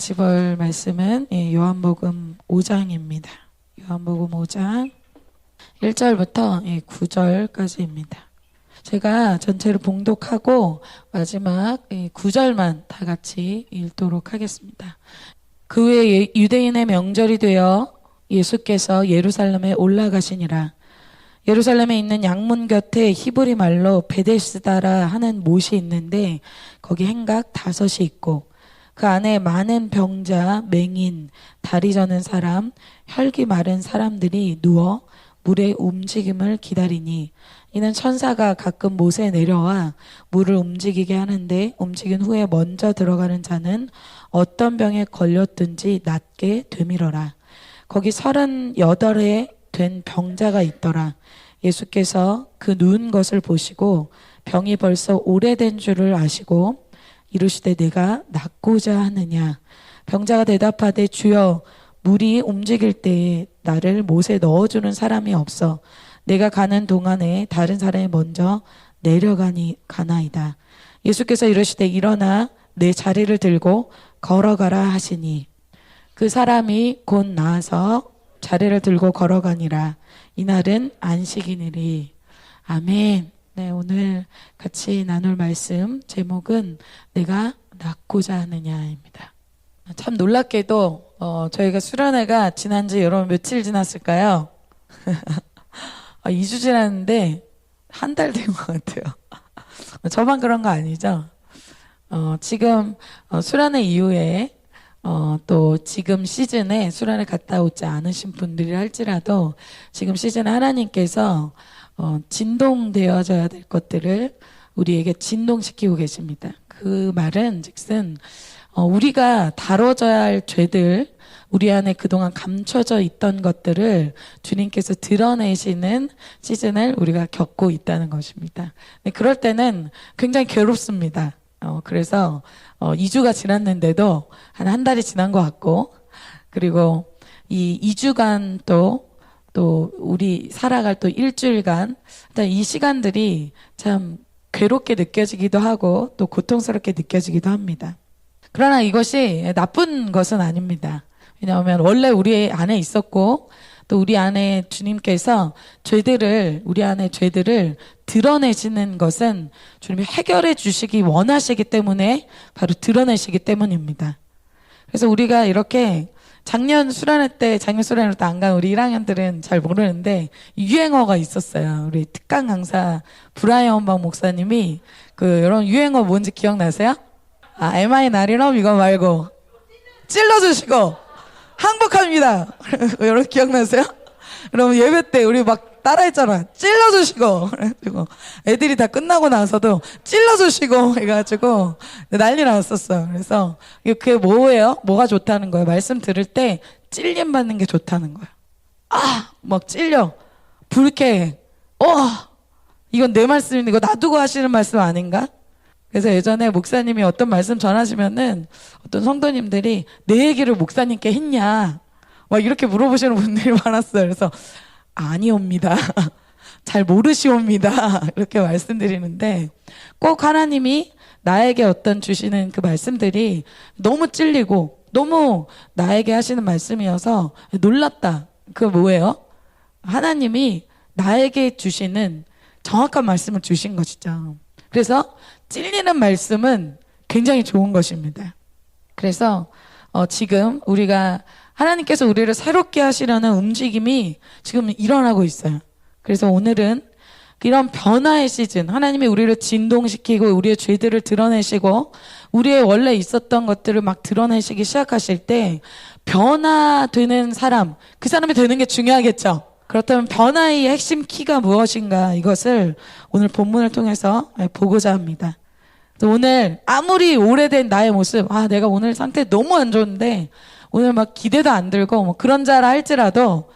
같이 볼 말씀은 요한복음 5장입니다. 요한복음 5장 1절부터 9절까지입니다. 제가 전체를 봉독하고 마지막 9절만 다 같이 읽도록 하겠습니다. 그 후에 유대인의 명절이 되어 예수께서 예루살렘에 올라가시니라. 예루살렘에 있는 양문 곁에 히브리 말로 베데스다라 하는 못이 있는데 거기 행각 5이 있고 그 안에 많은 병자, 맹인, 다리 저는 사람, 혈기 마른 사람들이 누워 물의 움직임을 기다리니 이는 천사가 가끔 못에 내려와 물을 움직이게 하는데 움직인 후에 먼저 들어가는 자는 어떤 병에 걸렸든지 낫게 되밀어라. 거기 38에 된 병자가 있더라. 예수께서 그 누운 것을 보시고 병이 벌써 오래된 줄을 아시고 이르시되 내가 낫고자 하느냐. 병자가 대답하되 주여 물이 움직일 때에 나를 못에 넣어주는 사람이 없어 내가 가는 동안에 다른 사람이 먼저 가나이다. 예수께서 이르시되 일어나 내 자리를 들고 걸어가라 하시니 그 사람이 곧 나아서 자리를 들고 걸어가니라. 이날은 안식이니리. 아멘. 네, 오늘 같이 나눌 말씀 제목은 내가 낫고자 하느냐입니다. 참 놀랍게도 저희가 수련회가 지난지 여러분 며칠 지났을까요? 2주 지났는데 한 달 된 것 같아요. 저만 그런 거 아니죠? 지금 수련회 이후에 또 지금 시즌에 수련회 갔다 오지 않으신 분들이 할지라도 지금 시즌에 하나님께서 진동되어져야 될 것들을 우리에게 진동시키고 계십니다. 그 말은 즉슨 우리가 다뤄져야 할 죄들, 우리 안에 그동안 감춰져 있던 것들을 주님께서 드러내시는 시즌을 우리가 겪고 있다는 것입니다. 그럴 때는 굉장히 괴롭습니다. 그래서 2주가 지났는데도 한 달이 지난 것 같고, 그리고 이 2주간 또 우리 살아갈 또 일주일간 이 시간들이 참 괴롭게 느껴지기도 하고 또 고통스럽게 느껴지기도 합니다. 그러나 이것이 나쁜 것은 아닙니다. 왜냐하면 원래 우리 안에 있었고 또 우리 안에 주님께서 우리 안에 죄들을 드러내시는 것은 주님이 해결해 주시기 원하시기 때문에 바로 드러내시기 때문입니다. 그래서 우리가 이렇게 작년 수련회 때 안 간 우리 1학년들은 잘 모르는데 유행어가 있었어요. 우리 특강 강사 브라이언 박 목사님이 여러분 유행어 뭔지 기억나세요? MI 나리럼 이거 말고 찔러주시고 항복합니다. 여러분 기억나세요? 그럼 예배 때 우리 막 따라했잖아. 찔러주시고 그래가지고 애들이 다 끝나고 나서도 찔러주시고 해가지고 난리 났었어요. 그래서 그게 뭐예요? 뭐가 좋다는 거예요? 말씀 들을 때 찔림 받는 게 좋다는 거예요. 막 찔려 불쾌해. 이건 내 말씀인데 이거 놔두고 하시는 말씀 아닌가? 그래서 예전에 목사님이 어떤 말씀 전하시면은 어떤 성도님들이 내 얘기를 목사님께 했냐 막 이렇게 물어보시는 분들이 많았어요. 그래서 아니옵니다. 잘 모르시옵니다. 이렇게 말씀드리는데 꼭 하나님이 나에게 어떤 주시는 그 말씀들이 너무 찔리고 너무 나에게 하시는 말씀이어서 놀랐다. 그거 뭐예요? 하나님이 나에게 주시는 정확한 말씀을 주신 것이죠. 그래서 찔리는 말씀은 굉장히 좋은 것입니다. 그래서 지금 우리가 하나님께서 우리를 새롭게 하시려는 움직임이 지금 일어나고 있어요. 그래서 오늘은 이런 변화의 시즌, 하나님이 우리를 진동시키고 우리의 죄들을 드러내시고 우리의 원래 있었던 것들을 막 드러내시기 시작하실 때 변화되는 사람, 그 사람이 되는 게 중요하겠죠. 그렇다면 변화의 핵심 키가 무엇인가, 이것을 오늘 본문을 통해서 보고자 합니다. 오늘 아무리 오래된 나의 모습, 내가 오늘 상태 너무 안 좋은데 오늘 막 기대도 안 들고 그런 자라 할지라도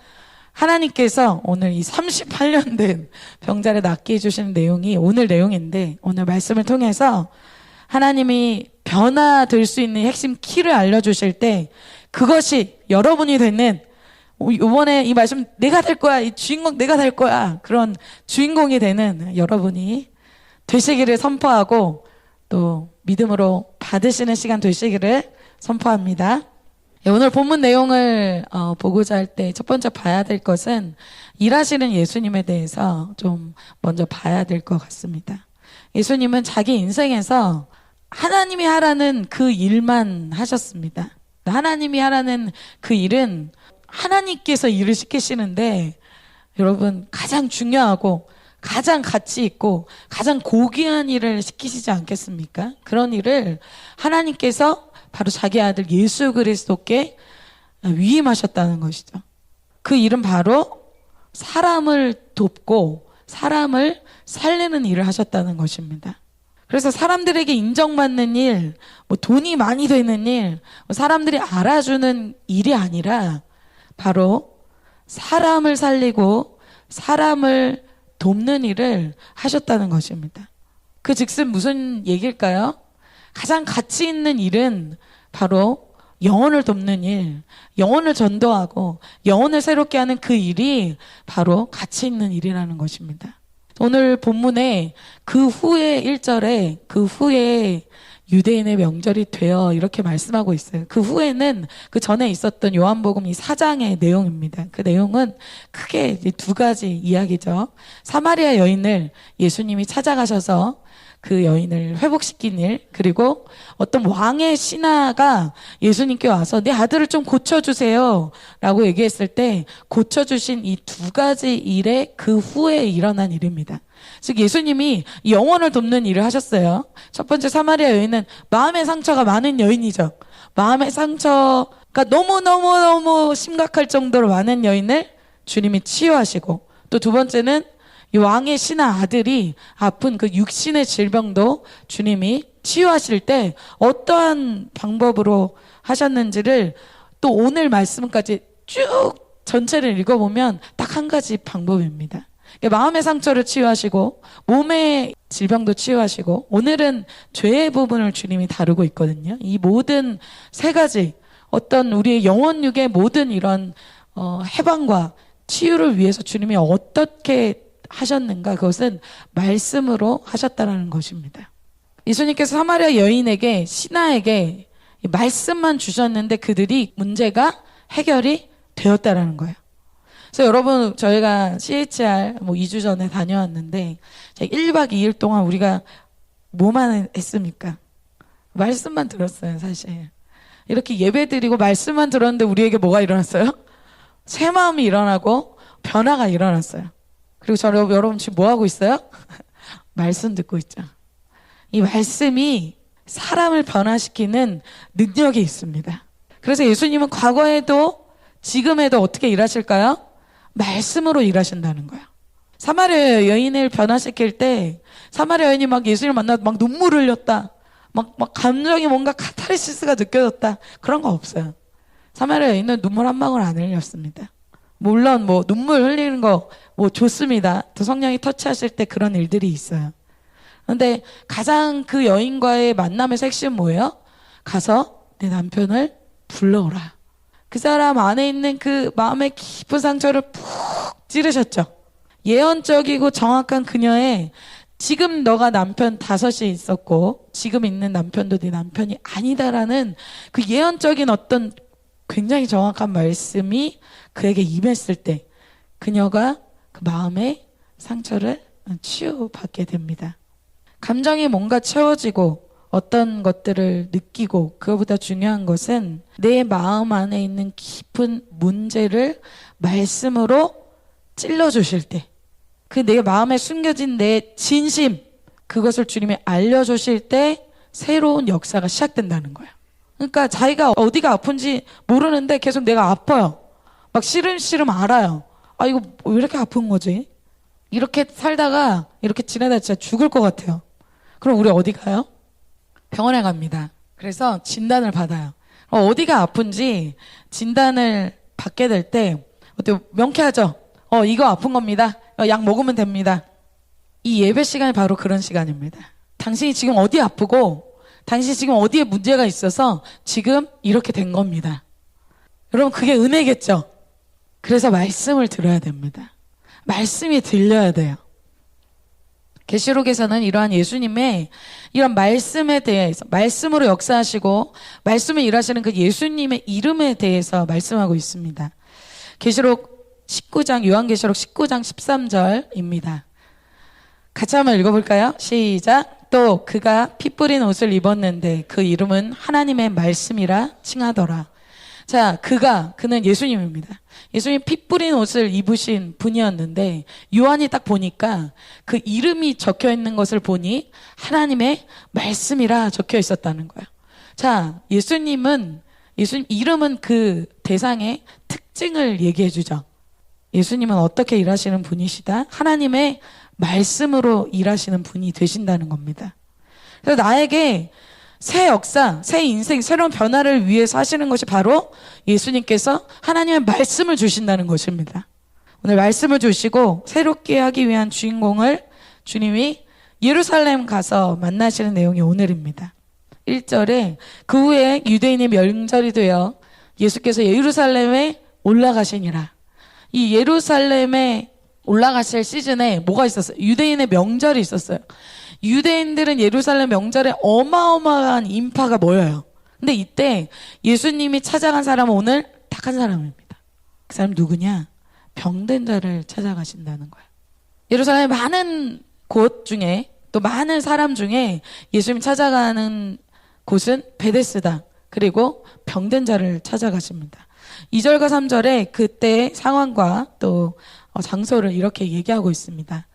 하나님께서 오늘 이 38년 된 병자를 낫게 해주시는 내용이 오늘 내용인데, 오늘 말씀을 통해서 하나님이 변화될 수 있는 핵심 키를 알려주실 때 그것이 여러분이 되는, 이번에 이 말씀 내가 될 거야, 이 주인공 내가 될 거야, 그런 주인공이 되는 여러분이 되시기를 선포하고 또 믿음으로 받으시는 시간 되시기를 선포합니다. 오늘 본문 내용을 보고자 할 때 첫 번째 봐야 될 것은 일하시는 예수님에 대해서 좀 먼저 봐야 될 것 같습니다. 예수님은 자기 인생에서 하나님이 하라는 그 일만 하셨습니다. 하나님이 하라는 그 일은 하나님께서 일을 시키시는데 여러분 가장 중요하고 가장 가치 있고 가장 고귀한 일을 시키시지 않겠습니까? 그런 일을 하나님께서 바로 자기 아들 예수 그리스도께 위임하셨다는 것이죠. 그 일은 바로 사람을 돕고 사람을 살리는 일을 하셨다는 것입니다. 그래서 사람들에게 인정받는 일, 돈이 많이 되는 일, 사람들이 알아주는 일이 아니라 바로 사람을 살리고 사람을 돕는 일을 하셨다는 것입니다. 그 즉슨 무슨 얘기일까요? 가장 가치 있는 일은 바로 영혼을 돕는 일, 영혼을 전도하고 영혼을 새롭게 하는 그 일이 바로 가치 있는 일이라는 것입니다. 오늘 본문에 그 후에 1절에 그 후에 유대인의 명절이 되어 이렇게 말씀하고 있어요. 그 후에는 그 전에 있었던 요한복음 이 4장의 내용입니다. 그 내용은 크게 두 가지 이야기죠. 사마리아 여인을 예수님이 찾아가셔서 그 여인을 회복시킨 일, 그리고 어떤 왕의 신하가 예수님께 와서 내 아들을 좀 고쳐주세요 라고 얘기했을 때 고쳐주신 이 두 가지 일의 그 후에 일어난 일입니다. 즉 예수님이 영혼을 돕는 일을 하셨어요. 첫 번째 사마리아 여인은 마음의 상처가 많은 여인이죠. 마음의 상처가 너무너무너무 심각할 정도로 많은 여인을 주님이 치유하시고, 또 두 번째는 이 왕의 신하 아들이 아픈 그 육신의 질병도 주님이 치유하실 때 어떠한 방법으로 하셨는지를 또 오늘 말씀까지 쭉 전체를 읽어보면 딱 한 가지 방법입니다. 마음의 상처를 치유하시고 몸의 질병도 치유하시고, 오늘은 죄의 부분을 주님이 다루고 있거든요. 이 모든 세 가지, 어떤 우리의 영혼육의 모든 이런 해방과 치유를 위해서 주님이 어떻게 하셨는가, 그것은 말씀으로 하셨다라는 것입니다. 예수님께서 사마리아 여인에게, 신하에게 말씀만 주셨는데 그들이 문제가 해결이 되었다라는 거예요. 그래서 여러분, 저희가 CHR 2주 전에 다녀왔는데 1박 2일 동안 우리가 뭐만 했습니까? 말씀만 들었어요. 사실 이렇게 예배드리고 말씀만 들었는데 우리에게 뭐가 일어났어요? 새 마음이 일어나고 변화가 일어났어요. 그리고 여러분 지금 뭐 하고 있어요? 말씀 듣고 있죠. 이 말씀이 사람을 변화시키는 능력이 있습니다. 그래서 예수님은 과거에도 지금에도 어떻게 일하실까요? 말씀으로 일하신다는 거예요. 사마리아 여인을 변화시킬 때 사마리아 여인이 막 예수님을 만나서 막 눈물을 흘렸다, 막 감정이 뭔가 카타르시스가 느껴졌다, 그런 거 없어요. 사마리아 여인은 눈물 한 방울 안 흘렸습니다. 물론 눈물 흘리는 거 좋습니다. 또 성령이 터치하실 때 그런 일들이 있어요. 그런데 가장 그 여인과의 만남의 핵심 뭐예요? 가서 내 남편을 불러오라. 그 사람 안에 있는 그 마음의 깊은 상처를 푹 찌르셨죠. 예언적이고 정확한 그녀의 지금 너가 남편 5이 있었고 지금 있는 남편도 네 남편이 아니다라는 그 예언적인 어떤 굉장히 정확한 말씀이 그에게 임했을 때 그녀가 그 마음의 상처를 치유받게 됩니다. 감정이 뭔가 채워지고 어떤 것들을 느끼고, 그거보다 중요한 것은 내 마음 안에 있는 깊은 문제를 말씀으로 찔러주실 때, 그 내 마음에 숨겨진 내 진심, 그것을 주님이 알려주실 때 새로운 역사가 시작된다는 거예요. 그러니까 자기가 어디가 아픈지 모르는데 계속 내가 아파요. 막 시름시름 알아요. 아, 이거 왜 이렇게 아픈 거지? 이렇게 살다가 이렇게 지내다 진짜 죽을 것 같아요. 그럼 우리 어디 가요? 병원에 갑니다. 그래서 진단을 받아요. 어디가 아픈지 진단을 받게 될 때 어때요? 명쾌하죠? 이거 아픈 겁니다. 약 먹으면 됩니다. 이 예배 시간이 바로 그런 시간입니다. 당신이 지금 어디 아프고 당신이 지금 어디에 문제가 있어서 지금 이렇게 된 겁니다. 여러분, 그게 은혜겠죠? 그래서 말씀을 들어야 됩니다. 말씀이 들려야 돼요. 계시록에서는 이러한 예수님의 이런 말씀에 대해서, 말씀으로 역사하시고 말씀을 일하시는 그 예수님의 이름에 대해서 말씀하고 있습니다. 계시록 19장, 요한계시록 19장 13절입니다. 같이 한번 읽어볼까요? 시작. 또 그가 피 뿌린 옷을 입었는데 그 이름은 하나님의 말씀이라 칭하더라. 자, 그는 예수님입니다. 예수님 피 뿌린 옷을 입으신 분이었는데 요한이 딱 보니까 그 이름이 적혀 있는 것을 보니 하나님의 말씀이라 적혀 있었다는 거예요. 자, 예수님 이름은 그 대상의 특징을 얘기해 주죠. 예수님은 어떻게 일하시는 분이시다? 하나님의 말씀으로 일하시는 분이 되신다는 겁니다. 그래서 나에게 새 역사, 새 인생, 새로운 변화를 위해서 하시는 것이 바로 예수님께서 하나님의 말씀을 주신다는 것입니다. 오늘 말씀을 주시고 새롭게 하기 위한 주인공을 주님이 예루살렘 가서 만나시는 내용이 오늘입니다. 1절에 그 후에 유대인의 명절이 되어 예수께서 예루살렘에 올라가시니라. 이 예루살렘에 올라가실 시즌에 뭐가 있었어요? 유대인의 명절이 있었어요. 유대인들은 예루살렘 명절에 어마어마한 인파가 모여요. 근데 이때 예수님이 찾아간 사람은 오늘 딱 한 사람입니다. 그 사람 누구냐? 병든 자를 찾아가신다는 거예요. 예루살렘 많은 곳 중에 또 많은 사람 중에 예수님이 찾아가는 곳은 베데스다. 그리고 병든 자를 찾아가십니다. 2절과 3절에 그때의 상황과 또 장소를 이렇게 얘기하고 있습니다.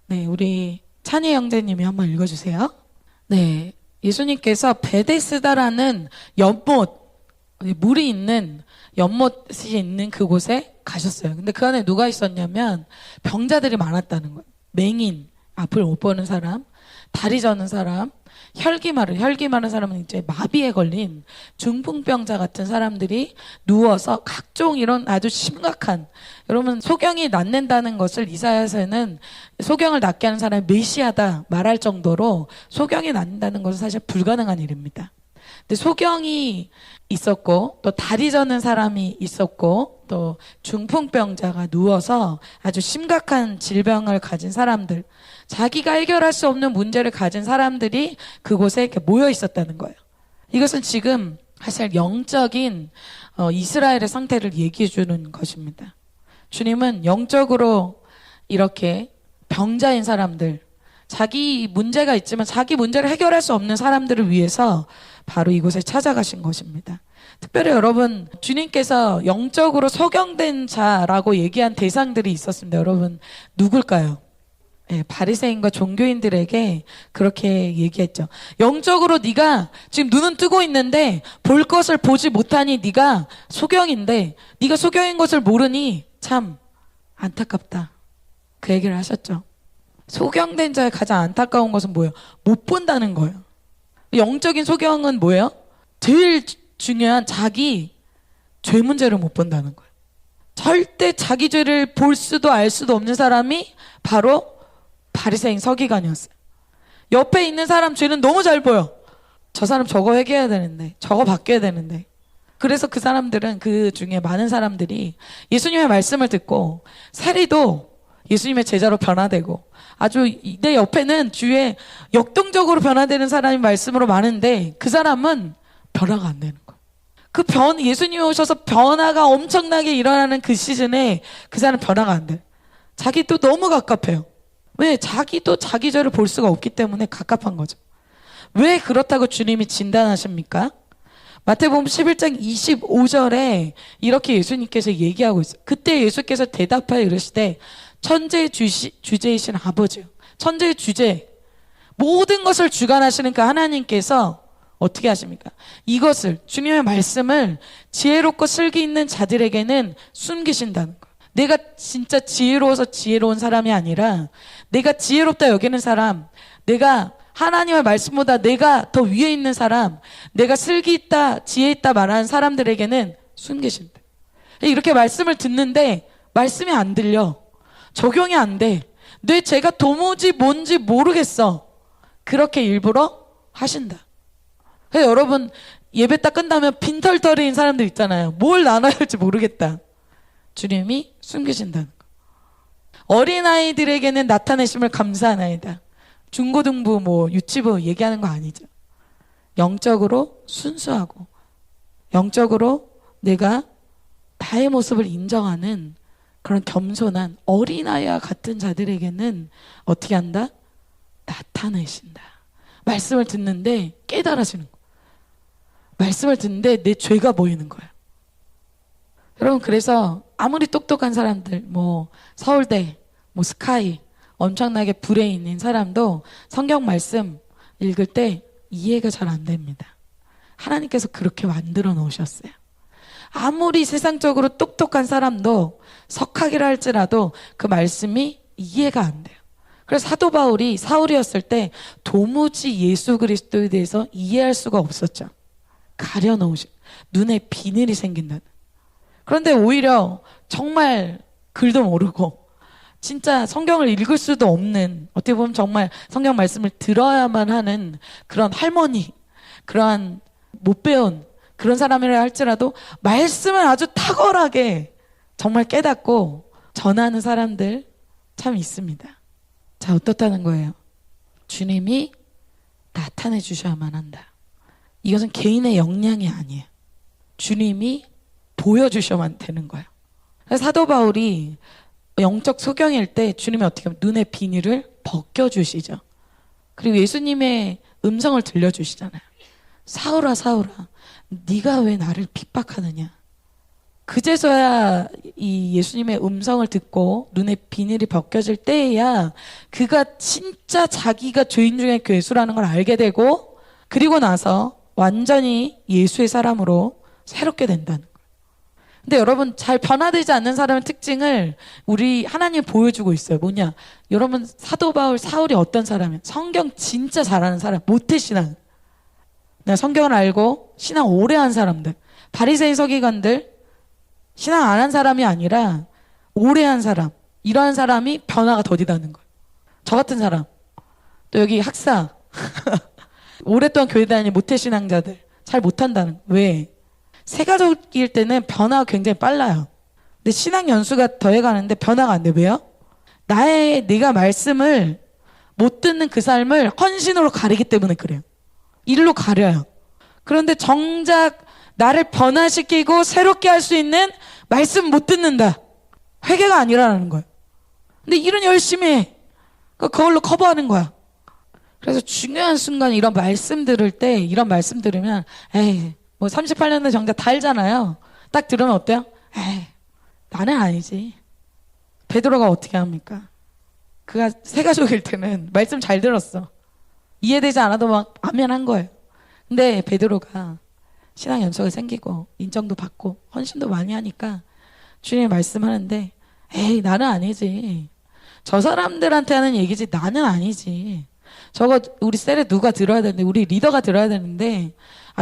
네, 우리 찬희 형제님이 한번 읽어주세요. 네, 예수님께서 베데스다라는 연못, 물이 있는 연못이 있는 그곳에 가셨어요. 근데 그 안에 누가 있었냐면 병자들이 많았다는 거예요. 맹인, 앞을 못 보는 사람, 다리 저는 사람, 혈기 마른 사람은 이제 마비에 걸린 중풍병자 같은 사람들이 누워서 각종 이런 아주 심각한, 여러분 소경이 낫는다는 것을 이사야서에는 소경을 낫게 하는 사람이 메시아다 말할 정도로 소경이 낫는다는 것은 사실 불가능한 일입니다. 근데 소경이 있었고 또 다리 저는 사람이 있었고 또 중풍병자가 누워서 아주 심각한 질병을 가진 사람들, 자기가 해결할 수 없는 문제를 가진 사람들이 그곳에 이렇게 모여 있었다는 거예요. 이것은 지금 사실 영적인 이스라엘의 상태를 얘기해 주는 것입니다. 주님은 영적으로 이렇게 병자인 사람들, 자기 문제가 있지만 자기 문제를 해결할 수 없는 사람들을 위해서 바로 이곳에 찾아가신 것입니다. 특별히 여러분, 주님께서 영적으로 소경된 자라고 얘기한 대상들이 있었습니다. 여러분, 누굴까요? 네, 바리새인과 종교인들에게 그렇게 얘기했죠. 영적으로 네가 지금 눈은 뜨고 있는데 볼 것을 보지 못하니 네가 소경인데 네가 소경인 것을 모르니 참 안타깝다. 그 얘기를 하셨죠. 소경된 자의 가장 안타까운 것은 뭐예요? 못 본다는 거예요. 영적인 소경은 뭐예요? 제일 중요한 자기 죄 문제를 못 본다는 거예요. 절대 자기 죄를 볼 수도 알 수도 없는 사람이 바로 바리새인 서기관이었어요. 옆에 있는 사람 죄는 너무 잘 보여. 저 사람 저거 회개해야 되는데, 저거 바뀌어야 되는데. 그래서 그 사람들은, 그 중에 많은 사람들이 예수님의 말씀을 듣고 세리도 예수님의 제자로 변화되고, 아주 내 옆에는 주위에 역동적으로 변화되는 사람이 말씀으로 많은데 그 사람은 변화가 안 되는 거예요. 예수님이 오셔서 변화가 엄청나게 일어나는 그 시즌에 그 사람 변화가 안 돼. 자기 또 너무 갑갑해요. 왜? 자기도 자기 죄를 볼 수가 없기 때문에 갑갑한 거죠. 왜 그렇다고 주님이 진단하십니까? 마태복음 11장 25절에 이렇게 예수님께서 얘기하고 있어요. 그때 예수께서 대답하여 이르시되 천재의 주제이신 아버지요. 천재의 주제, 모든 것을 주관하시는 그 하나님께서 어떻게 하십니까? 이것을, 주님의 말씀을 지혜롭고 슬기 있는 자들에게는 숨기신다는 거예요. 내가 진짜 지혜로워서 지혜로운 사람이 아니라 내가 지혜롭다 여기는 사람, 내가 하나님의 말씀보다 내가 더 위에 있는 사람, 내가 슬기 있다, 지혜 있다 말하는 사람들에게는 숨기신다. 이렇게 말씀을 듣는데 말씀이 안 들려. 적용이 안 돼. 내 죄가 도무지 뭔지 모르겠어. 그렇게 일부러 하신다. 그래서 여러분, 예배 딱 끝나면 빈털터리인 사람들 있잖아요. 뭘 나눠야 할지 모르겠다. 주님이 숨기신다는 거. 어린아이들에게는 나타내심을 감사하나이다. 중고등부 뭐 유치부 얘기하는 거 아니죠. 영적으로 순수하고 영적으로 내가 나의 모습을 인정하는 그런 겸손한 어린아이와 같은 자들에게는 어떻게 한다? 나타내신다. 말씀을 듣는데 깨달아지는 거예요. 말씀을 듣는데 내 죄가 보이는 거예요. 여러분, 그래서 아무리 똑똑한 사람들, 뭐 서울대, 뭐 스카이, 엄청나게 불에 있는 사람도 성경 말씀 읽을 때 이해가 잘 안 됩니다. 하나님께서 그렇게 만들어 놓으셨어요. 아무리 세상적으로 똑똑한 사람도 석학이라 할지라도 그 말씀이 이해가 안 돼요. 그래서 사도 바울이 사울이었을 때 도무지 예수 그리스도에 대해서 이해할 수가 없었죠. 가려놓으신, 눈에 비늘이 생긴다는. 그런데 오히려 정말 글도 모르고 진짜 성경을 읽을 수도 없는, 어떻게 보면 정말 성경 말씀을 들어야만 하는 그런 할머니, 그러한 못 배운 그런 사람이라 할지라도 말씀을 아주 탁월하게 정말 깨닫고 전하는 사람들 참 있습니다. 자, 어떻다는 거예요? 주님이 나타내 주셔야만 한다. 이것은 개인의 역량이 아니에요. 주님이 보여주셔야만 되는 거예요. 사도 바울이 영적 소경일 때 주님이 어떻게 하면 눈의 비닐을 벗겨주시죠. 그리고 예수님의 음성을 들려주시잖아요. 사울아 사울아 네가 왜 나를 핍박하느냐. 그제서야 이 예수님의 음성을 듣고 눈의 비닐이 벗겨질 때에야 그가 진짜 자기가 죄인 중에 괴수라는 걸 알게 되고, 그리고 나서 완전히 예수의 사람으로 새롭게 된다는 거예요. 근데 여러분, 잘 변화되지 않는 사람의 특징을 우리 하나님이 보여주고 있어요. 뭐냐? 여러분, 사도 바울, 사울이 어떤 사람이에요? 성경 진짜 잘하는 사람, 모태신앙. 내가 성경을 알고 신앙 오래 한 사람들, 바리새인 서기관들, 신앙 안 한 사람이 아니라 오래 한 사람, 이러한 사람이 변화가 더디다는 거예요. 저 같은 사람, 또 여기 학사 오랫동안 교회 다니는 모태신앙자들 잘 못한다는 거예요. 왜? 새가족일 때는 변화가 굉장히 빨라요. 근데 신앙 연수가 더해가는데 변화가 안 돼. 왜요? 내가 말씀을 못 듣는 그 삶을 헌신으로 가리기 때문에 그래요. 일로 가려요. 그런데 정작 나를 변화시키고 새롭게 할 수 있는 말씀 못 듣는다. 회개가 아니라는 거예요. 근데 일은 열심히 해. 그걸로 커버하는 거야. 그래서 중요한 순간에 이런 말씀 들을 때, 이런 말씀 들으면 에이, 뭐 38년대 정작 다 알잖아요. 딱 들으면 어때요? 에이, 나는 아니지. 베드로가 어떻게 합니까? 그가 새가족일 때는 말씀 잘 들었어. 이해되지 않아도 막 아멘 한 거예요. 근데 베드로가 신앙 연수가 생기고 인정도 받고 헌신도 많이 하니까 주님이 말씀하는데 에이, 나는 아니지. 저 사람들한테 하는 얘기지 나는 아니지. 저거 우리 셀에 누가 들어야 되는데, 우리 리더가 들어야 되는데,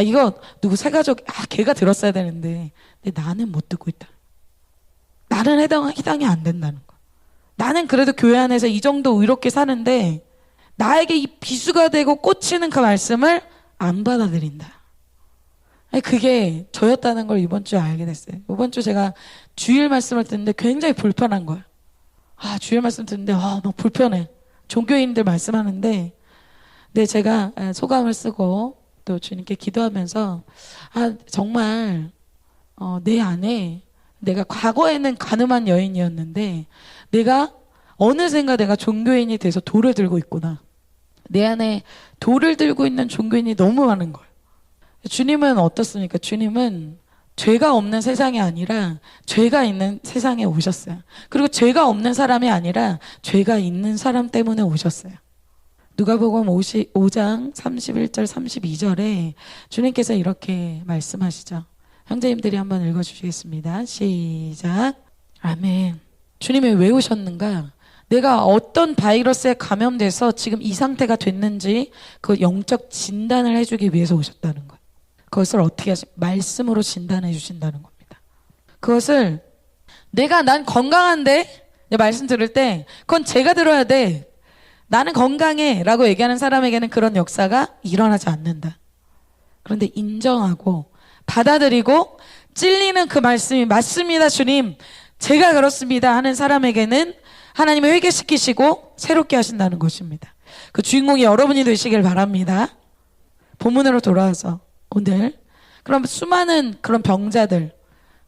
이거 누구 새가족, 걔가 들었어야 되는데, 근데 나는 못 듣고 있다. 나는 해당이 안 된다는 거. 나는 그래도 교회 안에서 이 정도 의롭게 사는데 나에게 이 비수가 되고 꽂히는 그 말씀을 안 받아들인다. 그게 저였다는 걸 이번 주에 알게 됐어요. 이번 주 제가 주일 말씀을 듣는데 굉장히 불편한 거예요. 주일 말씀 듣는데 막 불편해. 종교인들 말씀하는데, 근데 제가 소감을 쓰고 또 주님께 기도하면서 정말 내 안에, 내가 과거에는 가늠한 여인이었는데 내가 어느샌가 내가 종교인이 돼서 돌을 들고 있구나. 내 안에 돌을 들고 있는 종교인이 너무 많은 거예요. 주님은 어떻습니까? 주님은 죄가 없는 세상이 아니라 죄가 있는 세상에 오셨어요. 그리고 죄가 없는 사람이 아니라 죄가 있는 사람 때문에 오셨어요. 누가복음 5장 31절 32절에 주님께서 이렇게 말씀하시죠. 형제님들이 한번 읽어주시겠습니다. 시작. 아멘. 주님이 왜 오셨는가? 내가 어떤 바이러스에 감염돼서 지금 이 상태가 됐는지 그 영적 진단을 해주기 위해서 오셨다는 거예요. 그것을 어떻게 말씀으로 진단해 주신다는 겁니다. 그것을 난 건강한데, 말씀 들을 때 그건 제가 들어야 돼. 나는 건강해 라고 얘기하는 사람에게는 그런 역사가 일어나지 않는다. 그런데 인정하고 받아들이고 찔리는 그 말씀이 맞습니다 주님, 제가 그렇습니다 하는 사람에게는 하나님이 회개시키시고 새롭게 하신다는 것입니다. 그 주인공이 여러분이 되시길 바랍니다. 본문으로 돌아와서 오늘 그럼 수많은 그런 병자들,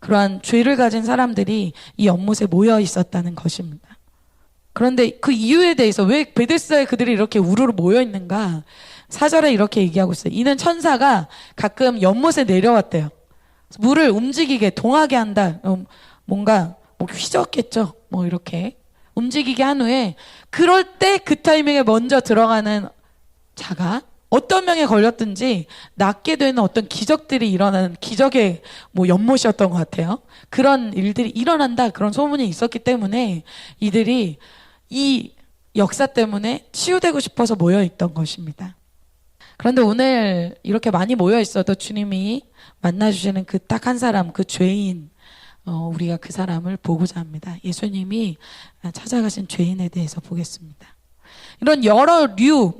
그러한 죄를 가진 사람들이 이 연못에 모여 있었다는 것입니다. 그런데 그 이유에 대해서 왜 베데스다에 그들이 이렇게 우르르 모여 있는가? 4절에 이렇게 얘기하고 있어요. 이는 천사가 가끔 연못에 내려왔대요. 물을 움직이게, 동하게 한다. 뭔가 뭐 휘젓겠죠. 뭐 이렇게 움직이게 한 후에 그럴 때 그 타이밍에 먼저 들어가는 자가 어떤 병에 걸렸든지 낫게 되는 어떤 기적들이 일어나는 기적의 뭐 연못이었던 것 같아요. 그런 일들이 일어난다, 그런 소문이 있었기 때문에 이들이 이 역사 때문에 치유되고 싶어서 모여 있던 것입니다. 그런데 오늘 이렇게 많이 모여 있어도 주님이 만나주시는 그 딱 한 사람, 그 죄인, 우리가 그 사람을 보고자 합니다. 예수님이 찾아가신 죄인에 대해서 보겠습니다. 이런 여러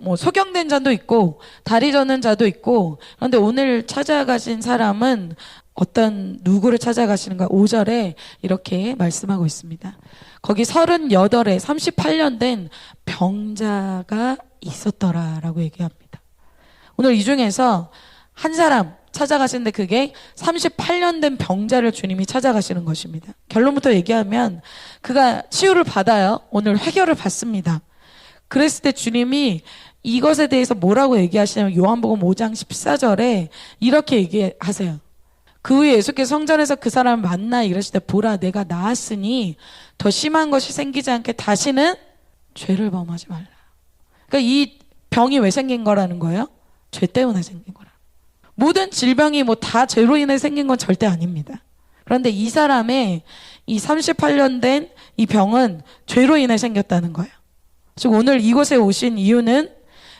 뭐 소경된 자도 있고 다리 저는 자도 있고, 그런데 오늘 찾아가신 사람은 어떤 누구를 찾아가시는가? 5절에 이렇게 말씀하고 있습니다. 거기 38에 38년 된 병자가 있었더라라고 얘기합니다. 오늘 이 중에서 한 사람 찾아가시는데 그게 38년 된 병자를 주님이 찾아가시는 것입니다. 결론부터 얘기하면 그가 치유를 받아요. 오늘 해결을 받습니다. 그랬을 때 주님이 이것에 대해서 뭐라고 얘기하시냐면 요한복음 5장 14절에 이렇게 얘기하세요. 그 후에 예수께서 성전에서 그 사람을 만나 이르시되 보라 내가 나았으니 더 심한 것이 생기지 않게 다시는 죄를 범하지 말라. 그러니까 이 병이 왜 생긴 거라는 거예요? 죄 때문에 생긴 거라. 모든 질병이 뭐 다 죄로 인해 생긴 건 절대 아닙니다. 그런데 이 사람의 이 38년 된 이 병은 죄로 인해 생겼다는 거예요. 즉 오늘 이곳에 오신 이유는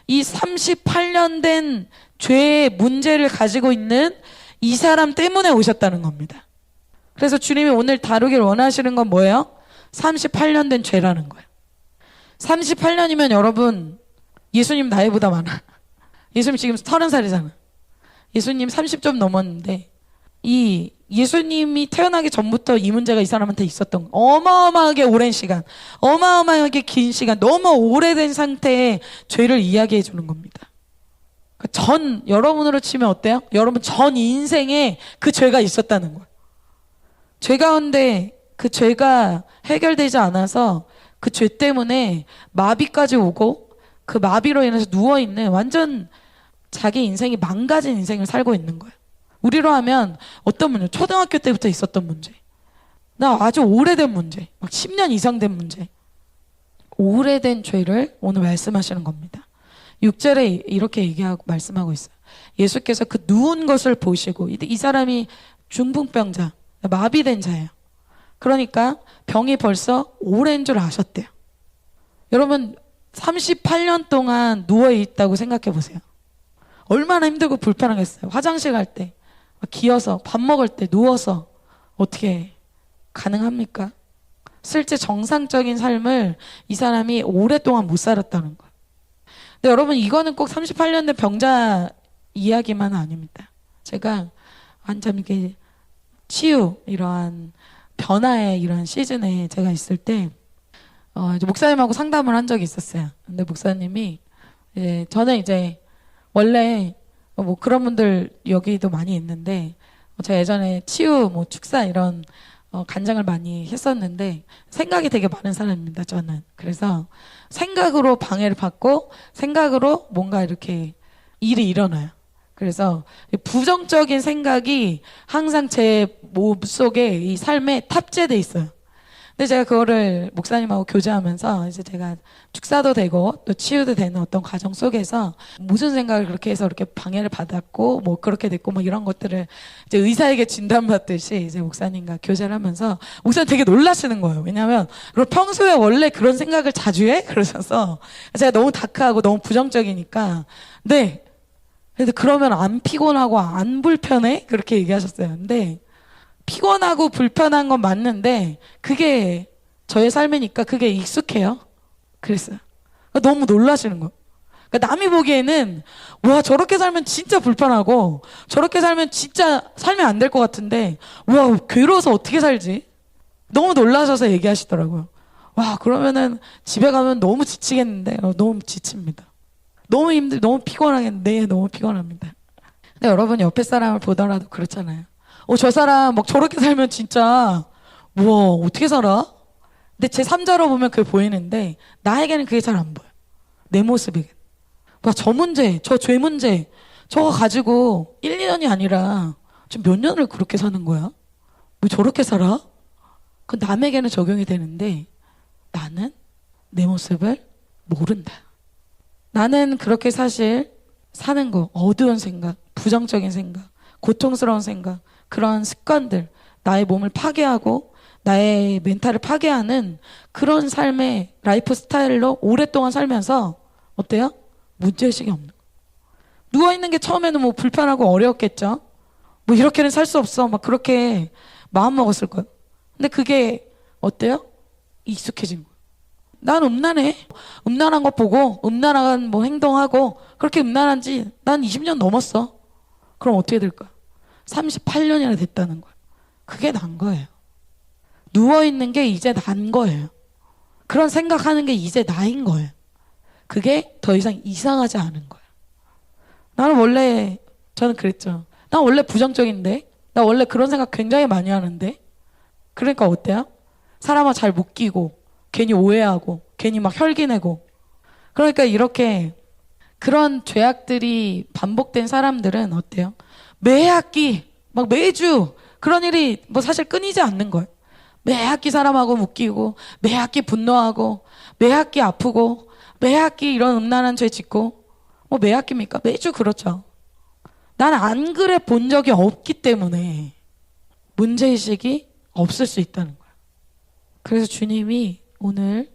이 38년 된 죄의 문제를 가지고 있는 이 사람 때문에 오셨다는 겁니다. 그래서 주님이 오늘 다루길 원하시는 건 뭐예요? 38년 된 죄라는 거예요. 38년이면 여러분 예수님 나이보다 많아. 예수님 지금 30살이잖아. 예수님 30좀 넘었는데 이 예수님이 태어나기 전부터 이 문제가 이 사람한테 있었던 어마어마하게 오랜 시간, 어마어마하게 긴 시간, 너무 오래된 상태의 죄를 이야기해 주는 겁니다. 여러분으로 치면 어때요? 여러분 전 인생에 그 죄가 있었다는 거예요. 죄 가운데 그 죄가 해결되지 않아서 그 죄 때문에 마비까지 오고 그 마비로 인해서 누워있는 완전 자기 인생이 망가진 인생을 살고 있는 거예요. 우리로 하면 어떤 문제? 초등학교 때부터 있었던 문제. 나 아주 오래된 문제. 막 10년 이상 된 문제. 오래된 죄를 오늘 말씀하시는 겁니다. 6절에 이렇게 얘기하고 말씀하고 있어요. 예수께서 그 누운 것을 보시고 이 사람이 중풍병자, 마비된 자예요. 그러니까 병이 벌써 오랜 줄 아셨대요. 여러분 38년 동안 누워있다고 생각해 보세요. 얼마나 힘들고 불편하겠어요. 화장실 갈 때, 기어서, 밥 먹을 때, 누워서 어떻게 가능합니까? 실제 정상적인 삶을 이 사람이 오랫동안 못 살았다는 거예요. 근데 여러분 이거는 꼭 38년 된 병자 이야기만은 아닙니다. 제가 한참 이렇게 치유, 이러한 변화의 이러한 시즌에 제가 있을 때 이제 목사님하고 상담을 한 적이 있었어요. 근데 목사님이 저는 이제 원래 뭐 그런 분들 여기도 많이 있는데 제가 예전에 치유 뭐 축사 이런 간증을 많이 했었는데 생각이 되게 많은 사람입니다. 저는. 그래서 생각으로 방해를 받고 생각으로 뭔가 이렇게 일이 일어나요. 그래서 부정적인 생각이 항상 제 몸속에 이 삶에 탑재돼 있어요. 근데 제가 그거를 목사님하고 교제하면서 이제 제가 축사도 되고 또 치유도 되는 어떤 과정 속에서 무슨 생각을 그렇게 해서 이렇게 방해를 받았고 뭐 그렇게 됐고 뭐 이런 것들을 이제 의사에게 진단받듯이 이제 목사님과 교제를 하면서 목사님 되게 놀라시는 거예요. 왜냐하면 그럼 평소에 원래 그런 생각을 자주 해? 그러셔서 제가 너무 다크하고 너무 부정적이니까 네. 근데 그러면 안 피곤하고 안 불편해? 그렇게 얘기하셨어요. 근데 피곤하고 불편한 건 맞는데 그게 저의 삶이니까 그게 익숙해요. 그랬어요. 그러니까 너무 놀라시는 거예요. 그러니까 남이 보기에는 와 저렇게 살면 진짜 불편하고 저렇게 살면 진짜 살면 안 될 것 같은데 와 괴로워서 어떻게 살지? 너무 놀라셔서 얘기하시더라고요. 와, 그러면은 집에 가면 너무 지치겠는데, 너무 지칩니다. 너무 피곤하겠는데, 너무 피곤합니다. 근데 여러분 옆에 사람을 보더라도 그렇잖아요. 저 사람 막 저렇게 살면 진짜, 우와, 어떻게 살아? 근데 제 3자로 보면 그게 보이는데, 나에게는 그게 잘 안 보여. 내 모습이. 와, 저 문제, 저 죄 문제, 저거 가지고 1, 2년이 아니라 지금 몇 년을 그렇게 사는 거야? 왜 저렇게 살아? 그 남에게는 적용이 되는데, 나는 내 모습을 모른다. 나는 그렇게 사실 사는 거, 어두운 생각, 부정적인 생각, 고통스러운 생각, 그런 습관들, 나의 몸을 파괴하고 나의 멘탈을 파괴하는 그런 삶의 라이프 스타일로 오랫동안 살면서 어때요? 문제의식이 없는 거예요. 누워있는 게 처음에는 뭐 불편하고 어려웠겠죠? 뭐 이렇게는 살 수 없어. 막 그렇게 마음 먹었을 거예요. 근데 그게 어때요? 익숙해진 거예요. 난 음란해. 음란한 거 보고 음란한 뭐 행동하고 그렇게 음란한 지 난 20년 넘었어. 그럼 어떻게 될까? 38년이나 됐다는 거야. 그게 난 거예요. 누워있는 게 이제 난 거예요. 그런 생각하는 게 이제 나인 거예요. 그게 더 이상 이상하지 않은 거예요. 저는 그랬죠. 난 원래 부정적인데? 나 원래 그런 생각 굉장히 많이 하는데? 그러니까 어때요? 사람과 잘 못 끼고, 괜히 오해하고, 괜히 막 혈기 내고. 그러니까 이렇게 그런 죄악들이 반복된 사람들은 어때요? 매 학기, 막 매주 그런 일이 뭐 사실 끊이지 않는 거예요. 매 학기 사람하고 묶이고, 매 학기 분노하고, 매 학기 아프고, 매 학기 이런 음란한 죄 짓고, 뭐 매 학기입니까? 매주 그렇죠. 난 안 그래 본 적이 없기 때문에 문제의식이 없을 수 있다는 거예요. 그래서 주님이 오늘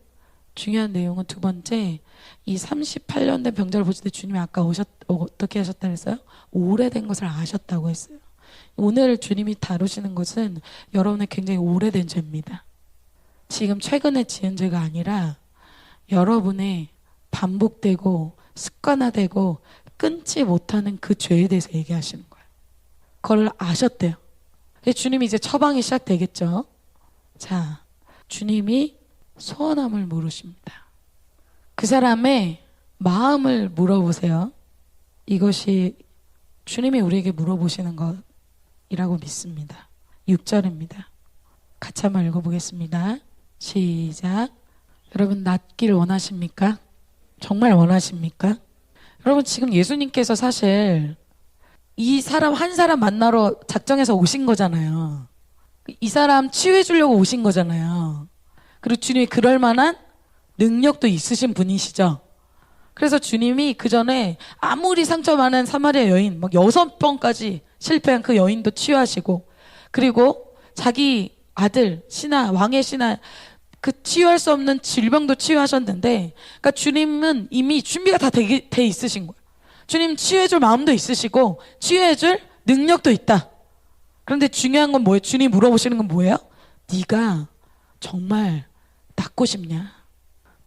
중요한 내용은 두 번째, 이 38년 된 병자를 보실 때 주님이 아까 어떻게 하셨다 그랬어요? 오래된 것을 아셨다고 했어요. 오늘 주님이 다루시는 것은 여러분의 굉장히 오래된 죄입니다. 지금 최근에 지은 죄가 아니라 여러분의 반복되고 습관화되고 끊지 못하는 그 죄에 대해서 얘기하시는 거예요. 그걸 아셨대요. 주님이 이제 처방이 시작되겠죠. 자, 주님이 소원함을 물으십니다. 그 사람의 마음을 물어보세요. 이것이 주님이 우리에게 물어보시는 것이라고 믿습니다. 6절입니다. 같이 한번 읽어보겠습니다. 시작. 여러분, 낫길 원하십니까? 정말 원하십니까? 여러분, 지금 예수님께서 사실 이 사람 한 사람 만나러 작정해서 오신 거잖아요. 이 사람 치유해 주려고 오신 거잖아요. 그리고 주님이 그럴 만한 능력도 있으신 분이시죠. 그래서 주님이 그 전에 아무리 상처 많은 사마리아 여인 막 6번까지 실패한 그 여인도 치유하시고, 그리고 자기 아들 신하, 왕의 신하, 그 치유할 수 없는 질병도 치유하셨는데, 그러니까 주님은 이미 준비가 다 돼 있으신 거예요. 주님 치유해줄 마음도 있으시고 치유해줄 능력도 있다. 그런데 중요한 건 뭐예요? 주님이 물어보시는 건 뭐예요? 네가 정말 낫고 싶냐?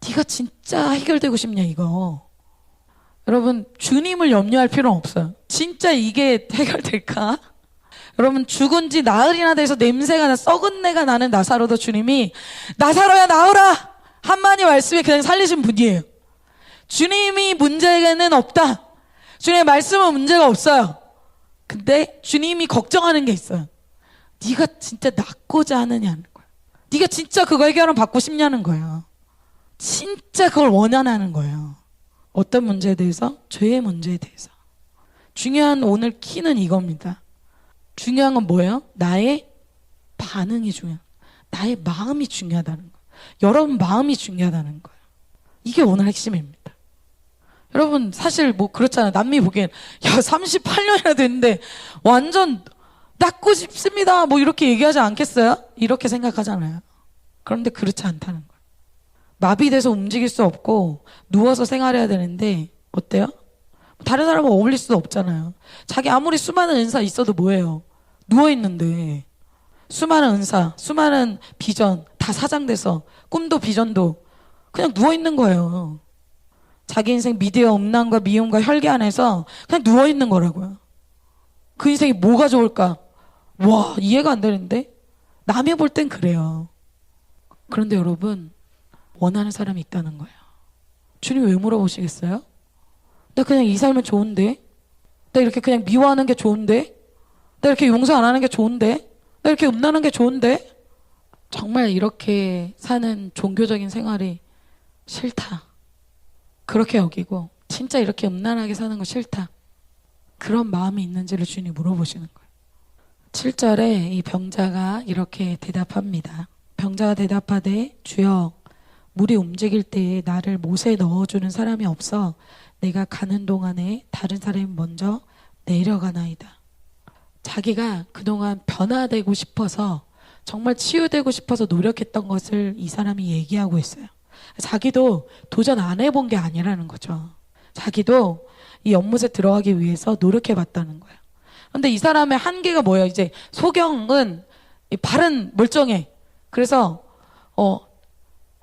네가 진짜 해결되고 싶냐 이거. 여러분, 주님을 염려할 필요는 없어요. 진짜 이게 해결될까? 여러분, 죽은 지 나흘이나 돼서 냄새가 나, 썩은 내가 나는 나사로도 주님이 나사로야 나오라! 한마디 말씀에 그냥 살리신 분이에요. 주님이 문제는 없다. 주님의 말씀은 문제가 없어요. 근데 주님이 걱정하는 게 있어요. 네가 진짜 낫고자 하느냐는 거예요. 네가 진짜 그거 해결을 받고 싶냐는 거예요. 진짜 그걸 원하는 거예요. 어떤 문제에 대해서? 죄의 문제에 대해서. 중요한 오늘 키는 이겁니다. 중요한 건 뭐예요? 나의 반응이 중요해요. 나의 마음이 중요하다는 거예요. 여러분 마음이 중요하다는 거예요. 이게 오늘 핵심입니다. 여러분 사실 뭐 그렇잖아요. 남미 보기엔 야 38년이나 됐는데 완전 낫고 싶습니다 뭐 이렇게 얘기하지 않겠어요? 이렇게 생각하잖아요. 그런데 그렇지 않다는 거예요. 마비돼서 움직일 수 없고 누워서 생활해야 되는데 어때요? 다른 사람과 어울릴 수도 없잖아요. 자기 아무리 수많은 은사 있어도 뭐예요? 누워있는데 수많은 은사, 수많은 비전 다 사장돼서 꿈도 비전도 그냥 누워있는 거예요. 자기 인생 미디어 음란과 미움과 혈기 안에서 그냥 누워있는 거라고요. 그 인생이 뭐가 좋을까? 와, 이해가 안 되는데? 남이 볼 땐 그래요. 그런데 여러분, 원하는 사람이 있다는 거예요. 주님 왜 물어보시겠어요? 나 그냥 이 삶은 좋은데? 나 이렇게 그냥 미워하는 게 좋은데? 나 이렇게 용서 안 하는 게 좋은데? 나 이렇게 음란한 게 좋은데? 정말 이렇게 사는 종교적인 생활이 싫다. 그렇게 여기고 진짜 이렇게 음란하게 사는 거 싫다. 그런 마음이 있는지를 주님이 물어보시는 거예요. 7절에 이 병자가 이렇게 대답합니다. 병자가 대답하되 주여 물이 움직일 때에 나를 못에 넣어주는 사람이 없어 내가 가는 동안에 다른 사람이 먼저 내려가나이다. 자기가 그동안 변화되고 싶어서 정말 치유되고 싶어서 노력했던 것을 이 사람이 얘기하고 있어요. 자기도 도전 안 해본 게 아니라는 거죠. 자기도 이 연못에 들어가기 위해서 노력해봤다는 거예요. 근데 이 사람의 한계가 뭐예요? 이제 소경은 발은 멀쩡해. 그래서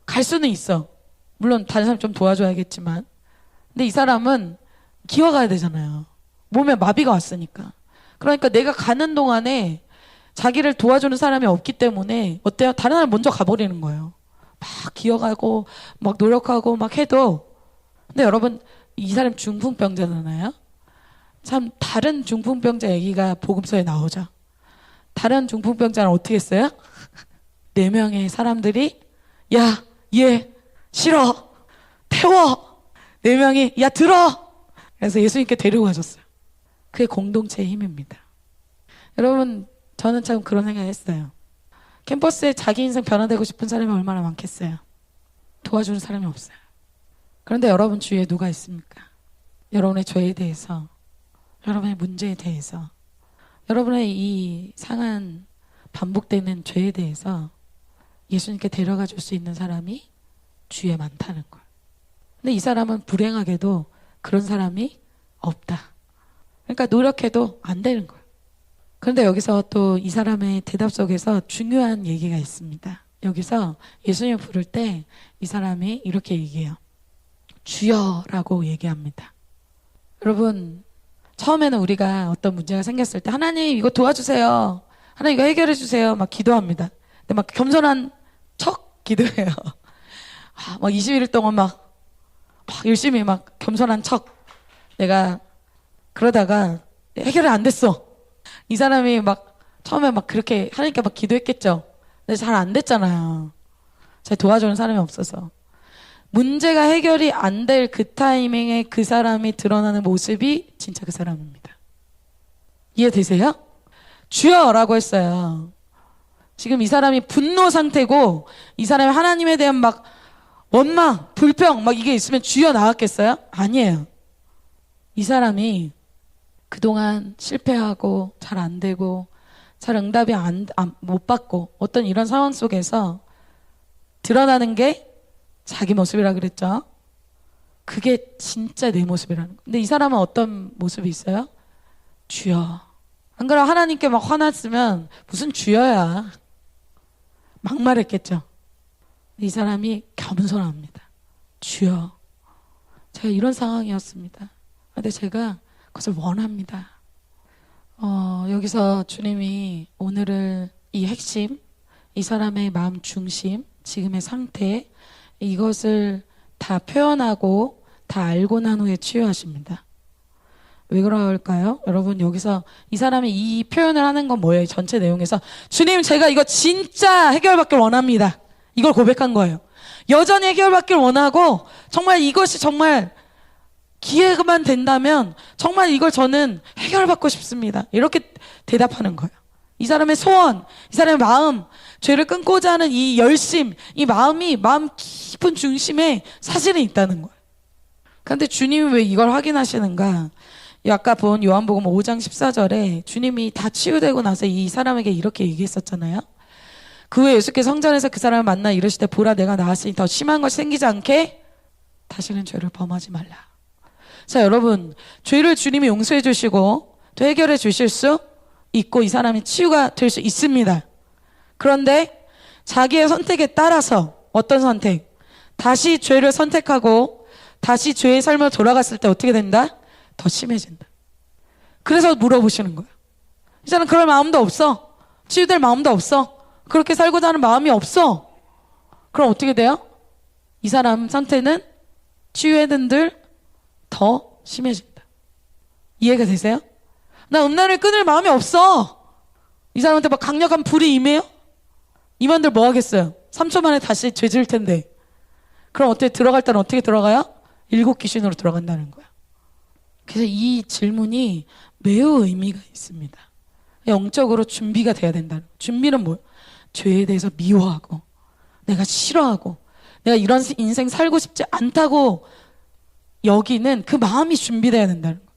갈 수는 있어. 물론 다른 사람 좀 도와줘야겠지만. 근데 이 사람은 기어가야 되잖아요. 몸에 마비가 왔으니까. 그러니까 내가 가는 동안에 자기를 도와주는 사람이 없기 때문에 어때요? 다른 사람 먼저 가버리는 거예요. 막 기어가고 막 노력하고 막 해도. 근데 여러분 이 사람 중풍병자잖아요. 참 다른 중풍병자 얘기가 복음서에 나오죠. 다른 중풍병자는 어떻게 했어요? 4명의 사람들이 야, 얘 싫어, 태워. 4명이 야, 들어. 그래서 예수님께 데리고 가셨어요. 그게 공동체의 힘입니다. 여러분 저는 참 그런 생각을 했어요. 캠퍼스에 자기 인생 변화되고 싶은 사람이 얼마나 많겠어요. 도와주는 사람이 없어요. 그런데 여러분 주위에 누가 있습니까? 여러분의 죄에 대해서, 여러분의 문제에 대해서, 여러분의 이 상한 반복되는 죄에 대해서 예수님께 데려가 줄 수 있는 사람이 주위에 많다는 거예요. 근데 이 사람은 불행하게도 그런 사람이 없다. 그러니까 노력해도 안 되는 거예요. 그런데 여기서 또 이 사람의 대답 속에서 중요한 얘기가 있습니다. 여기서 예수님을 부를 때 이 사람이 이렇게 얘기해요. 주여라고 얘기합니다. 여러분 처음에는 우리가 어떤 문제가 생겼을 때 하나님 이거 도와주세요. 하나님 이거 해결해 주세요. 막 기도합니다. 근데 막 겸손한 척 기도해요. 막 21일 동안 막 열심히 막 겸손한 척. 내가 그러다가 해결이 안 됐어. 이 사람이 막 처음에 막 그렇게 하나님께 막 기도했겠죠. 근데 잘 안 됐잖아요. 잘 도와주는 사람이 없어서. 문제가 해결이 안 될 그 타이밍에 그 사람이 드러나는 모습이 진짜 그 사람입니다. 이해되세요? 주여라고 했어요. 지금 이 사람이 분노 상태고 이 사람이 하나님에 대한 막 원망, 불평 막 이게 있으면 주여 나왔겠어요? 아니에요. 이 사람이 그동안 실패하고 잘 안 되고 잘 응답이 못 받고 어떤 이런 상황 속에서 드러나는 게 자기 모습이라 그랬죠. 그게 진짜 내 모습이라는 거예요. 근데 이 사람은 어떤 모습이 있어요? 주여. 안 그러면 하나님께 막 화났으면 무슨 주여야. 막말했겠죠. 이 사람이 겸손합니다. 주여. 제가 이런 상황이었습니다. 근데 제가 그것을 원합니다. 여기서 주님이 오늘을 이 핵심, 이 사람의 마음 중심, 지금의 상태, 이것을 다 표현하고 다 알고 난 후에 치유하십니다. 왜 그럴까요? 여러분 여기서 이 사람이 이 표현을 하는 건 뭐예요? 전체 내용에서 주님 제가 이거 진짜 해결받길 원합니다. 이걸 고백한 거예요. 여전히 해결받길 원하고 정말 이것이 정말 기회만 된다면 정말 이걸 저는 해결받고 싶습니다. 이렇게 대답하는 거예요. 이 사람의 소원, 이 사람의 마음, 죄를 끊고자 하는 이 열심, 이 마음이 마음 깊은 중심에 사실은 있다는 거예요. 그런데 주님이 왜 이걸 확인하시는가? 아까 본 요한복음 5장 14절에 주님이 다 치유되고 나서 이 사람에게 이렇게 얘기했었잖아요. 그 후에 예수께서 성전에서 그 사람을 만나 이르시되 보라 내가 나았으니 더 심한 것이 생기지 않게 다시는 죄를 범하지 말라. 자 여러분 죄를 주님이 용서해 주시고 또 해결해 주실 수 있고 이 사람이 치유가 될 수 있습니다. 그런데 자기의 선택에 따라서 어떤 선택? 다시 죄를 선택하고 다시 죄의 삶을 돌아갔을 때 어떻게 된다? 더 심해진다. 그래서 물어보시는 거예요. 이 사람 그럴 마음도 없어. 치유될 마음도 없어. 그렇게 살고자 하는 마음이 없어. 그럼 어떻게 돼요? 이 사람 상태는 치유했는들 더 심해진다. 이해가 되세요? 나 음란을 끊을 마음이 없어. 이 사람한테 막 강력한 불이 임해요? 이만들 뭐 하겠어요? 3초 만에 다시 죄 지을 텐데. 그럼 어떻게 들어갈 때는 어떻게 들어가요? 7 귀신으로 들어간다는 거야. 그래서 이 질문이 매우 의미가 있습니다. 영적으로 준비가 돼야 된다는 거야. 준비는 뭐예요? 죄에 대해서 미워하고 내가 싫어하고 내가 이런 인생 살고 싶지 않다고 여기는 그 마음이 준비돼야 된다는 거예요.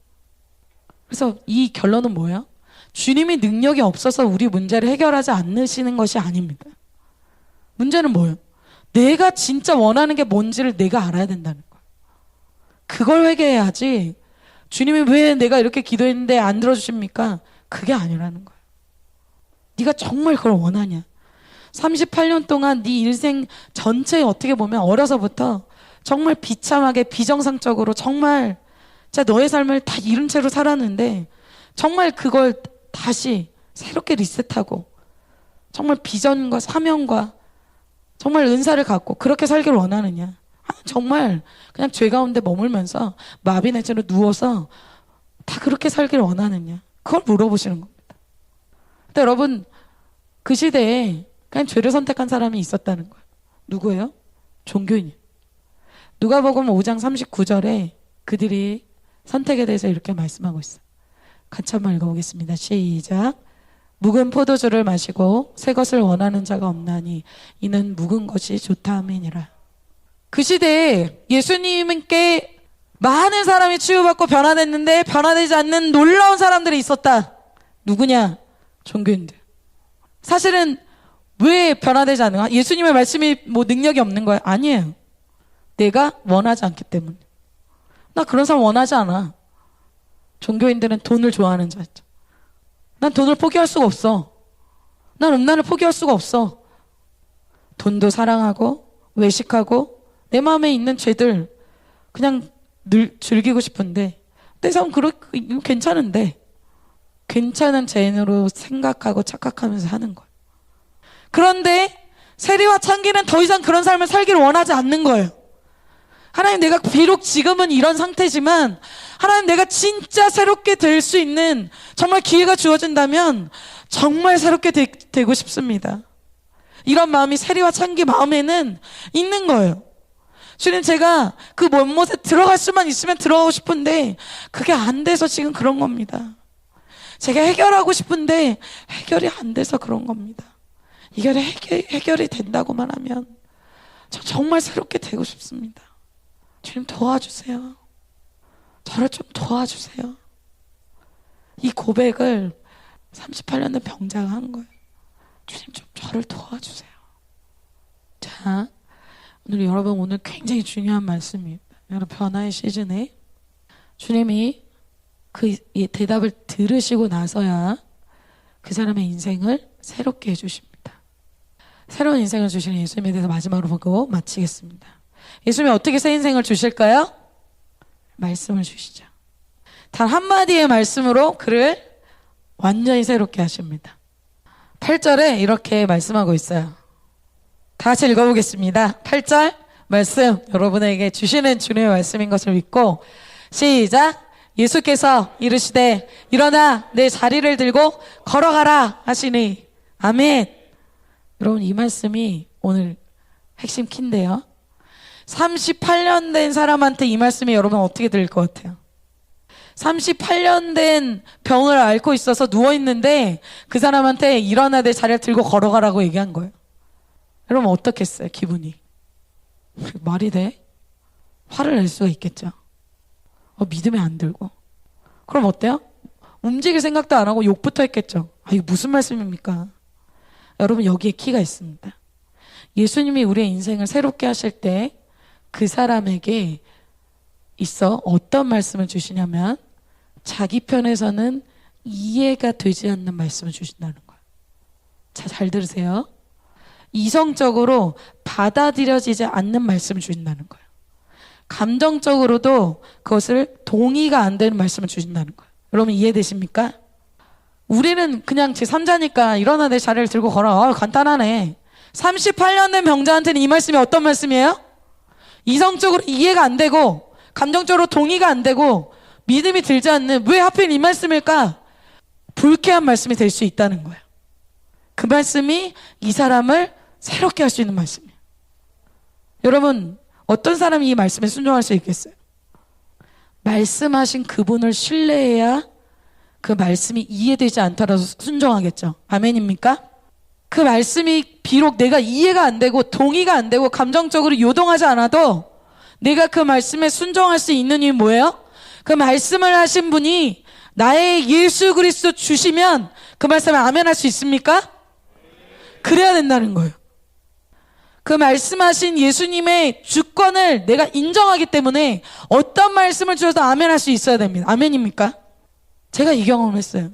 그래서 이 결론은 뭐예요? 주님이 능력이 없어서 우리 문제를 해결하지 않으시는 것이 아닙니다. 문제는 뭐예요? 내가 진짜 원하는 게 뭔지를 내가 알아야 된다는 거예요. 그걸 회개해야지 주님이 왜 내가 이렇게 기도했는데 안 들어주십니까? 그게 아니라는 거예요. 네가 정말 그걸 원하냐? 38년 동안 네 인생 전체에 어떻게 보면 어려서부터 정말 비참하게 비정상적으로 정말 진짜 너의 삶을 다 잃은 채로 살았는데 정말 그걸 다시 새롭게 리셋하고 정말 비전과 사명과 정말 은사를 갖고 그렇게 살기를 원하느냐? 정말 그냥 죄 가운데 머물면서 마비된 채로 누워서 다 그렇게 살기를 원하느냐? 그걸 물어보시는 겁니다. 근데 여러분 그 시대에 그냥 죄를 선택한 사람이 있었다는 거예요. 누구예요? 종교인이에요. 누가복음 5장 39절에 그들이 선택에 대해서 이렇게 말씀하고 있어요. 같이 한번 읽어보겠습니다. 시작. 묵은 포도주를 마시고 새 것을 원하는 자가 없나니 이는 묵은 것이 좋다 함이니라. 그 시대에 예수님께 많은 사람이 치유받고 변화됐는데 변화되지 않는 놀라운 사람들이 있었다. 누구냐? 종교인들. 사실은 왜 변화되지 않는가? 예수님의 말씀이 뭐 능력이 없는 거예요? 아니에요. 내가 원하지 않기 때문에. 나 그런 사람 원하지 않아. 종교인들은 돈을 좋아하는 자죠. 난 돈을 포기할 수가 없어. 난 음란을 포기할 수가 없어. 돈도 사랑하고 외식하고 내 마음에 있는 죄들 그냥 늘 즐기고 싶은데 내 삶 괜찮은데 괜찮은 죄인으로 생각하고 착각하면서 하는 거예요. 그런데 세리와 창기는 더 이상 그런 삶을 살기를 원하지 않는 거예요. 하나님, 내가 비록 지금은 이런 상태지만 하나님, 내가 진짜 새롭게 될 수 있는 정말 기회가 주어진다면 정말 새롭게 되고 싶습니다. 이런 마음이 세리와 창기 마음에는 있는 거예요. 주님, 제가 그 먼못에 들어갈 수만 있으면 들어가고 싶은데 그게 안 돼서 지금 그런 겁니다. 제가 해결하고 싶은데 해결이 안 돼서 그런 겁니다. 이게 해결이 된다고만 하면 저 정말 새롭게 되고 싶습니다. 주님, 도와주세요. 저를 좀 도와주세요. 이 고백을 38년 된 병자가 한 거예요. 주님, 좀 저를 도와주세요. 자, 오늘 굉장히 중요한 말씀입니다. 여러분, 변화의 시즌에 주님이 그 대답을 들으시고 나서야 그 사람의 인생을 새롭게 해주십니다. 새로운 인생을 주시는 예수님에 대해서 마지막으로 보고 마치겠습니다. 예수님이 어떻게 새 인생을 주실까요? 말씀을 주시죠. 단 한마디의 말씀으로 그를 완전히 새롭게 하십니다. 8절에 이렇게 말씀하고 있어요. 다 같이 읽어보겠습니다. 8절 말씀, 여러분에게 주시는 주님의 말씀인 것을 믿고 시작. 예수께서 이르시되 일어나 내 자리를 들고 걸어가라 하시니 아멘. 여러분, 이 말씀이 오늘 핵심 키인데요. 38년 된 사람한테 이 말씀이 여러분 어떻게 들릴 것 같아요? 38년 된 병을 앓고 있어서 누워있는데 그 사람한테 일어나 내 자리를 들고 걸어가라고 얘기한 거예요. 여러분 어떻겠어요? 기분이 말이 돼? 화를 낼 수가 있겠죠. 믿음이 안 들고. 그럼 어때요? 움직일 생각도 안 하고 욕부터 했겠죠. 이거 무슨 말씀입니까? 여러분, 여기에 키가 있습니다. 예수님이 우리의 인생을 새롭게 하실 때 그 사람에게 있어 어떤 말씀을 주시냐면 자기 편에서는 이해가 되지 않는 말씀을 주신다는 거예요. 자, 잘 들으세요. 이성적으로 받아들여지지 않는 말씀을 주신다는 거예요. 감정적으로도 그것을 동의가 안 되는 말씀을 주신다는 거예요. 여러분, 이해되십니까? 우리는 그냥 제3자니까 일어나 내 자리를 들고 걸어. 간단하네. 38년 된 병자한테는 이 말씀이 어떤 말씀이에요? 이성적으로 이해가 안 되고 감정적으로 동의가 안 되고 믿음이 들지 않는 왜 하필 이 말씀일까? 불쾌한 말씀이 될 수 있다는 거예요. 그 말씀이 이 사람을 새롭게 할 수 있는 말씀이에요. 여러분, 어떤 사람이 이 말씀에 순종할 수 있겠어요? 말씀하신 그분을 신뢰해야 그 말씀이 이해되지 않더라도 순종하겠죠. 아멘입니까? 그 말씀이 비록 내가 이해가 안 되고 동의가 안 되고 감정적으로 요동하지 않아도 내가 그 말씀에 순종할 수 있는 이유는 뭐예요? 그 말씀을 하신 분이 나의 예수 그리스도 주시면 그 말씀에 아멘 할 수 있습니까? 그래야 된다는 거예요. 그 말씀하신 예수님의 주권을 내가 인정하기 때문에 어떤 말씀을 주셔도 아멘 할 수 있어야 됩니다. 아멘입니까? 제가 이 경험을 했어요.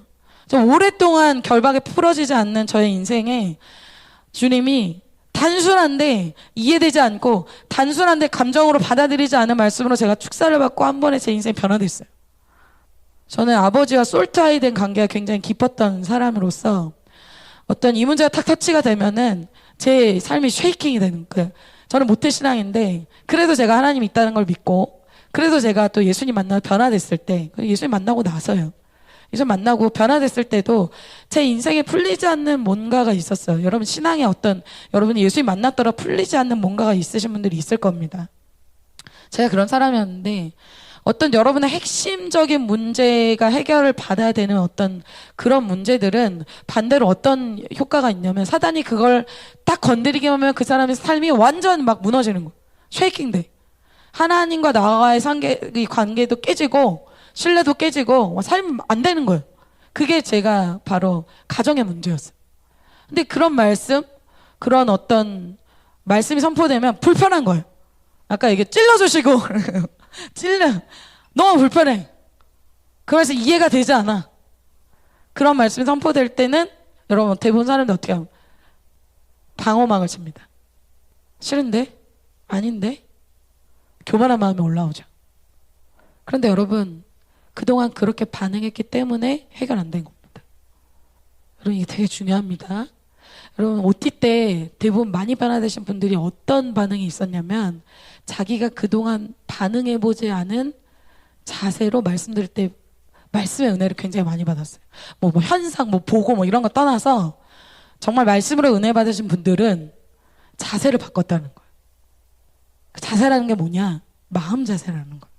저 오랫동안 결박에 풀어지지 않는 저의 인생에 주님이 단순한데 이해되지 않고 단순한데 감정으로 받아들이지 않은 말씀으로 제가 축사를 받고 한 번에 제 인생이 변화됐어요. 저는 아버지와 솔트아이 된 관계가 굉장히 깊었던 사람으로서 어떤 이 문제가 탁 터치가 되면은 제 삶이 쉐이킹이 되는 거예요. 저는 모태신앙인데 그래도 제가 하나님이 있다는 걸 믿고 그래도 제가 또 예수님 만나서 변화됐을 때 예수님 만나고 나서요. 예수님 만나고 변화됐을 때도 제 인생에 풀리지 않는 뭔가가 있었어요. 여러분 신앙에 여러분이 예수님 만났더라 풀리지 않는 뭔가가 있으신 분들이 있을 겁니다. 제가 그런 사람이었는데 어떤 여러분의 핵심적인 문제가 해결을 받아야 되는 어떤 그런 문제들은 반대로 어떤 효과가 있냐면 사단이 그걸 딱 건드리기만 하면 그 사람의 삶이 완전 막 무너지는 거예요. 쉐이킹 돼. 하나님과 나와의 관계도 깨지고 신뢰도 깨지고 삶이 안 되는 거예요. 그게 제가 바로 가정의 문제였어요. 근데 그런 말씀, 그런 어떤 말씀이 선포되면 불편한 거예요. 아까 얘기 찔러주시고 너무 불편해. 그 말씀 이해가 되지 않아. 그런 말씀이 선포될 때는 여러분 대부분 사람들 어떻게 하면 방어막을 칩니다. 싫은데? 아닌데? 교만한 마음이 올라오죠. 그런데 여러분 그동안 그렇게 반응했기 때문에 해결 안 된 겁니다. 여러분 이게 되게 중요합니다. 여러분 OT 때 대부분 많이 변화되신 분들이 어떤 반응이 있었냐면 자기가 그동안 반응해보지 않은 자세로 말씀드릴 때 말씀의 은혜를 굉장히 많이 받았어요. 뭐 현상, 보고 이런 거 떠나서 정말 말씀으로 은혜 받으신 분들은 자세를 바꿨다는 거예요. 그 자세라는 게 뭐냐? 마음 자세라는 거예요.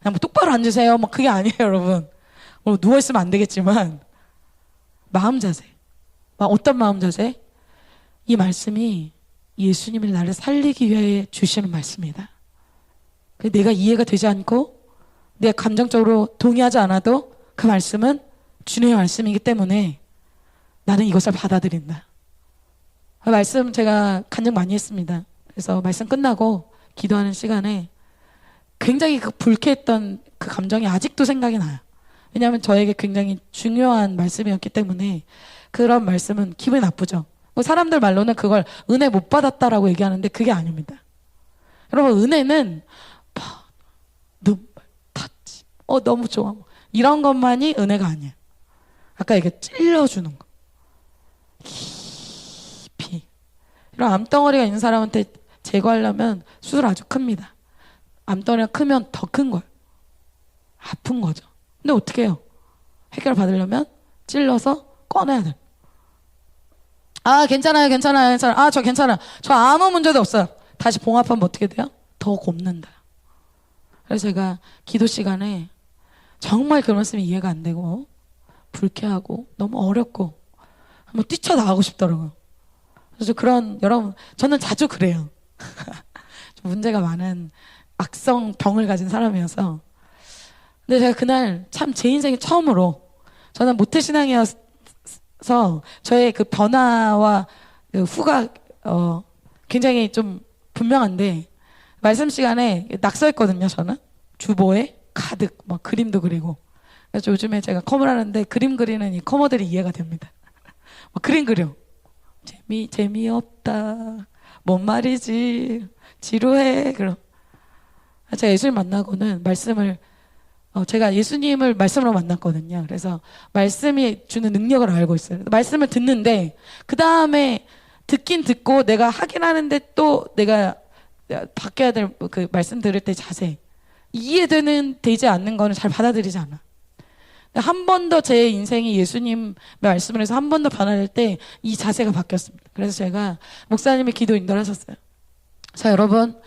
그냥 똑바로 앉으세요. 그게 아니에요, 여러분. 누워있으면 안 되겠지만 마음 자세. 어떤 마음 자세? 이 말씀이 예수님이 나를 살리기 위해 주시는 말씀이다. 내가 이해가 되지 않고 내가 감정적으로 동의하지 않아도 그 말씀은 주님의 말씀이기 때문에 나는 이것을 받아들인다. 그 말씀 제가 간증 많이 했습니다. 그래서 말씀 끝나고 기도하는 시간에 굉장히 그 불쾌했던 그 감정이 아직도 생각이 나요. 왜냐하면 저에게 굉장히 중요한 말씀이었기 때문에 그런 말씀은 기분이 나쁘죠. 사람들 말로는 그걸 은혜 못 받았다라고 얘기하는데 그게 아닙니다. 여러분 은혜는 눈물, 터치, 너무 좋아 이런 것만이 은혜가 아니에요. 아까 얘기해 찔러주는 거 깊이. 이런 암덩어리가 있는 사람한테 제거하려면 수술 아주 큽니다. 암덩어리가 크면 더 큰 거예요. 아픈 거죠. 근데 어떻게 해요? 해결 받으려면 찔러서 꺼내야 돼요. 괜찮아요. 저 괜찮아요. 저 아무 문제도 없어요. 다시 봉합하면 어떻게 돼요? 더 곱는다. 그래서 제가 기도 시간에 정말 그 말씀이 이해가 안 되고 불쾌하고 너무 어렵고 한번 뛰쳐나가고 싶더라고요. 그래서 여러분 저는 자주 그래요. 문제가 많은 악성 병을 가진 사람이어서. 근데 제가 그날 참 제 인생에 처음으로 저는 모태신앙이어서 저의 그 변화와 그 후가 굉장히 좀 분명한데 말씀 시간에 낙서했거든요. 저는 주보에 가득 그림도 그리고. 그래서 요즘에 제가 컴을 하는데 그림 그리는 이 커머들이 이해가 됩니다. 그림 그려. 재미없다. 뭔 말이지. 지루해. 그럼 제가 예수님 만나고는 말씀을 제가 예수님을 말씀으로 만났거든요. 그래서 말씀이 주는 능력을 알고 있어요. 말씀을 듣는데 그 다음에 듣긴 듣고 내가 하긴 하는데 또 내가 바뀌어야 될 그 말씀 들을 때 자세. 되지 않는 거는 잘 받아들이지 않아. 한 번 더 제 인생이 예수님 말씀을 해서 한 번 더 변화될 때 이 자세가 바뀌었습니다. 그래서 제가 목사님이 기도 인도를 하셨어요. 자, 여러분,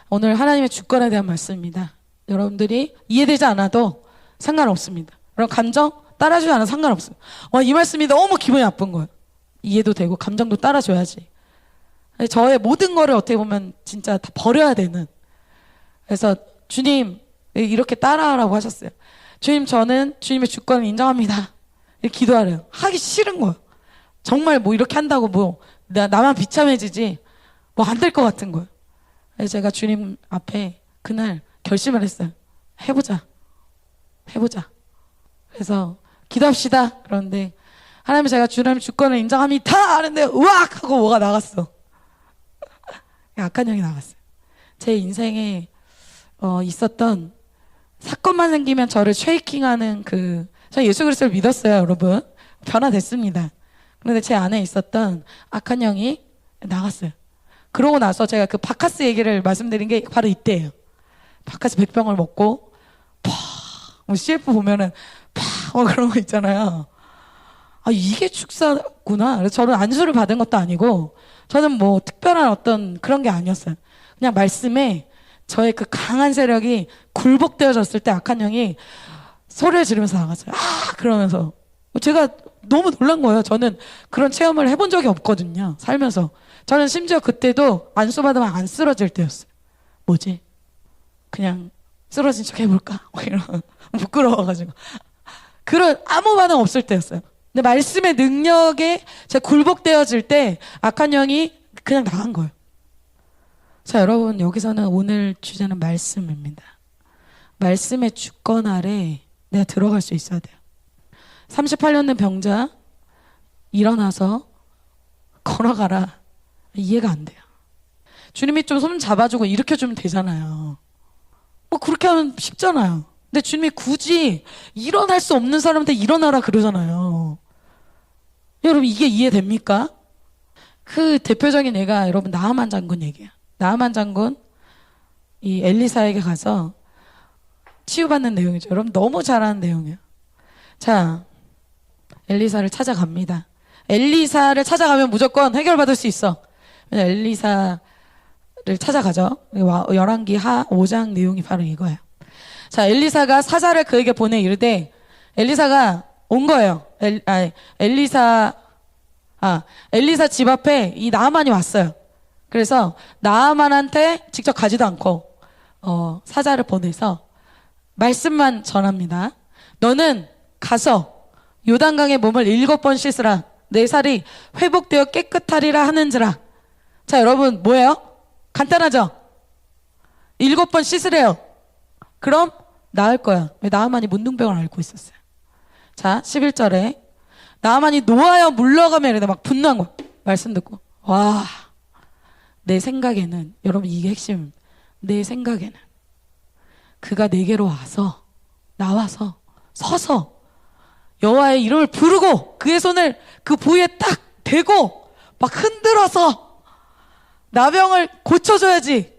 오늘 하나님의 주권에 대한 말씀입니다. 여러분들이 이해되지 않아도 상관없습니다. 그럼 감정 따라주지 않아도 상관없어요. 이 말씀이 너무 기분이 나쁜 거예요. 이해도 되고 감정도 따라줘야지. 저의 모든 거를 어떻게 보면 진짜 다 버려야 되는. 그래서 주님 이렇게 따라하라고 하셨어요. 주님, 저는 주님의 주권을 인정합니다. 이렇게 기도하래요. 하기 싫은 거예요. 정말 뭐 이렇게 한다고 뭐 나만 비참해지지 뭐 안 될 것 같은 거예요. 그래서 제가 주님 앞에 그날 결심을 했어요. 해보자. 그래서 기도합시다. 그런데 하나님, 제가 주님 주권을 인정합니다 하는데 우악 하고 뭐가 나갔어. 악한 영이 나갔어요. 제 인생에 있었던 사건만 생기면 저를 쉐이킹하는 저 예수 그리스도를 믿었어요, 여러분. 변화됐습니다. 그런데 제 안에 있었던 악한 영이 나갔어요. 그러고 나서 제가 그 바카스 얘기를 말씀드린 게 바로 이때예요. 바카스 100병을 먹고 뭐 CF 보면은 그런 거 있잖아요. 이게 축사구나. 그래서 저는 안수를 받은 것도 아니고 저는 뭐 특별한 어떤 그런 게 아니었어요. 그냥 말씀에 저의 그 강한 세력이 굴복되어졌을 때 악한 영이 소리를 지르면서 나갔어요. 그러면서 제가 너무 놀란 거예요. 저는 그런 체험을 해본 적이 없거든요, 살면서. 저는 심지어 그때도 안수 받으면 안 쓰러질 때였어요. 뭐지? 그냥 쓰러진 척 해볼까? 이런 부끄러워가지고 그런 아무 반응 없을 때였어요. 근데 말씀의 능력에 제가 굴복되어질 때 악한 영이 그냥 나간 거예요. 자, 여러분, 여기서는 오늘 주제는 말씀입니다. 말씀의 주권 아래 내가 들어갈 수 있어야 돼요. 38년 된 병자 일어나서 걸어가라. 이해가 안 돼요. 주님이 좀 손 잡아주고 일으켜주면 되잖아요. 뭐 그렇게 하면 쉽잖아요. 근데 주님이 굳이 일어날 수 없는 사람한테 일어나라 그러잖아요. 여러분, 이게 이해됩니까? 그 대표적인 예가 여러분 나아만 장군 얘기예요. 나아만 장군 이 엘리사에게 가서 치유받는 내용이죠. 여러분 너무 잘하는 내용이에요. 자, 엘리사를 찾아갑니다. 엘리사를 찾아가면 무조건 해결받을 수 있어. 엘리사를 찾아가죠. 열왕기 하 5장 내용이 바로 이거예요. 자, 엘리사가 사자를 그에게 보내 이르되, 엘리사가 온 거예요. 엘리사 집 앞에 이 나아만이 왔어요. 그래서 나아만한테 직접 가지도 않고 사자를 보내서 말씀만 전합니다. 너는 가서 요단강에 몸을 7번 씻으라. 내 살이 회복되어 깨끗하리라 하는지라. 자, 여러분 뭐예요? 간단하죠? 7번 씻으래요. 그럼 나을 거야. 왜? 나아만이 문둥병을 앓고 있었어요. 자, 11절에 나아만이 노하여 물러가며 이러다 막 분노한 거야. 말씀 듣고. 와, 내 생각에는, 여러분 이게 핵심, 내 생각에는 그가 내게로 나와서 서서 여호와의 이름을 부르고 그의 손을 그 부위에 딱 대고 막 흔들어서 나병을 고쳐줘야지.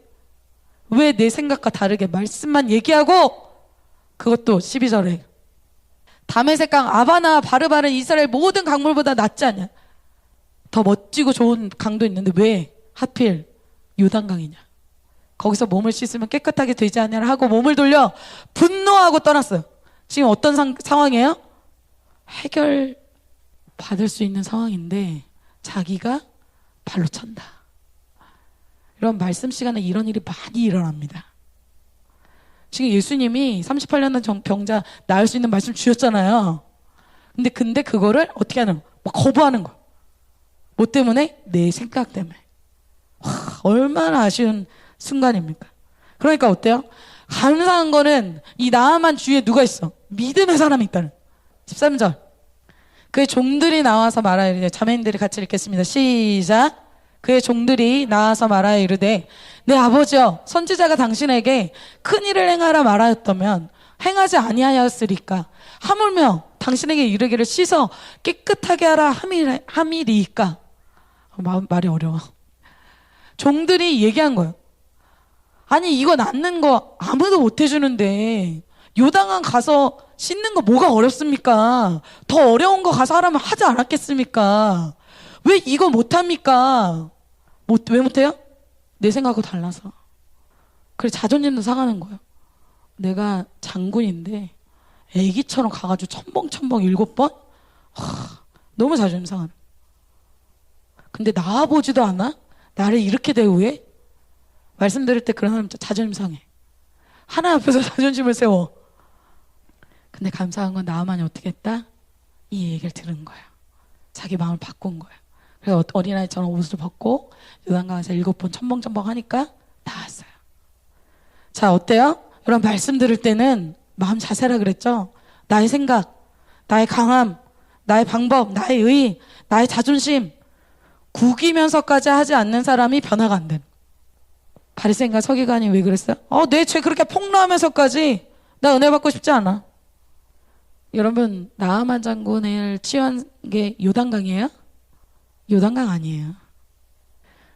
왜 내 생각과 다르게 말씀만 얘기하고, 그것도 12절에 다메섹 강 아바나 바르바는 이스라엘 모든 강물보다 낫지 않냐. 더 멋지고 좋은 강도 있는데 왜 하필 요단강이냐. 거기서 몸을 씻으면 깨끗하게 되지 않냐 하고 몸을 돌려 분노하고 떠났어요. 지금 어떤 상황이에요? 해결 받을 수 있는 상황인데 자기가 발로 찬다. 이런 말씀 시간에 이런 일이 많이 일어납니다. 지금 예수님이 38년 된 병자 나을 수 있는 말씀 주셨잖아요. 근데 그거를 어떻게 하는 거야? 막 거부하는 거야. 뭐 때문에? 내 생각 때문에. 와, 얼마나 아쉬운 순간입니까? 그러니까 어때요? 감사한 거는 이 나아만 주위에 누가 있어? 믿음의 사람이 있다는. 13절. 그의 종들이 나와서 말하여 이르되, 자매님들이 같이 읽겠습니다. 시작. 그의 종들이 나와서 말하여 이르되, 내 아버지여, 선지자가 당신에게 큰 일을 행하라 말하였다면 행하지 아니하였으리까? 하물며 당신에게 이르기를 씻어 깨끗하게 하라 함이리이까? 말이 어려워. 종들이 얘기한 거예요. 아니 이거 낫는 거 아무도 못 해주는데 요단강 가서 씻는 거 뭐가 어렵습니까? 더 어려운 거 가서 하라면 하지 않았겠습니까? 왜 이거 못합니까? 왜 못해요? 내 생각하고 달라서. 그래 자존심도 상하는 거예요. 내가 장군인데 애기처럼 가가지고 첨벙첨벙 7번? 너무 자존심 상하는. 근데 나와보지도 않아? 나를 이렇게 대우해? 말씀드릴 때 그런 사람 자존심 상해. 하나 앞에서 자존심을 세워. 근데 감사한 건 나만이 어떻게 했다? 이 얘기를 들은 거야. 자기 마음을 바꾼 거야. 그래서 어린아이처럼 옷을 벗고 요단강에서 7번 첨벙첨벙 하니까 나왔어요. 자, 어때요? 여러분 말씀 들을 때는 마음 자세라 그랬죠? 나의 생각, 나의 강함, 나의 방법, 나의 의, 나의 자존심 구기면서까지 하지 않는 사람이 변화가 안 돼. 바리새인과 서기관이 왜 그랬어요? 내 죄 그렇게 폭로하면서까지 나 은혜 받고 싶지 않아. 여러분 나아만 장군을 치유한 게 요단강이에요? 요단강 아니에요.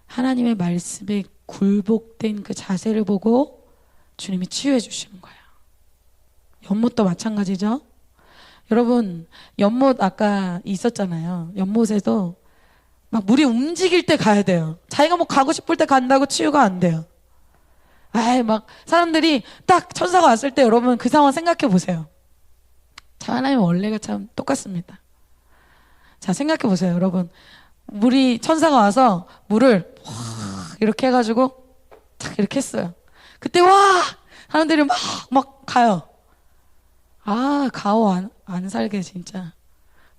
하나님의 말씀에 굴복된 그 자세를 보고 주님이 치유해 주시는 거예요. 연못도 마찬가지죠. 여러분 연못 아까 있었잖아요. 연못에도 막 물이 움직일 때 가야 돼요. 자기가 뭐 가고 싶을 때 간다고 치유가 안 돼요. 막 사람들이 딱 천사가 왔을 때 여러분 그 상황 생각해 보세요. 참 하나님 원래가 참 똑같습니다. 자 생각해 보세요. 여러분 천사가 와서 물을 이렇게 해가지고 탁 이렇게 했어요. 그때 와 사람들이 막 가요. 가오 안 살게 진짜.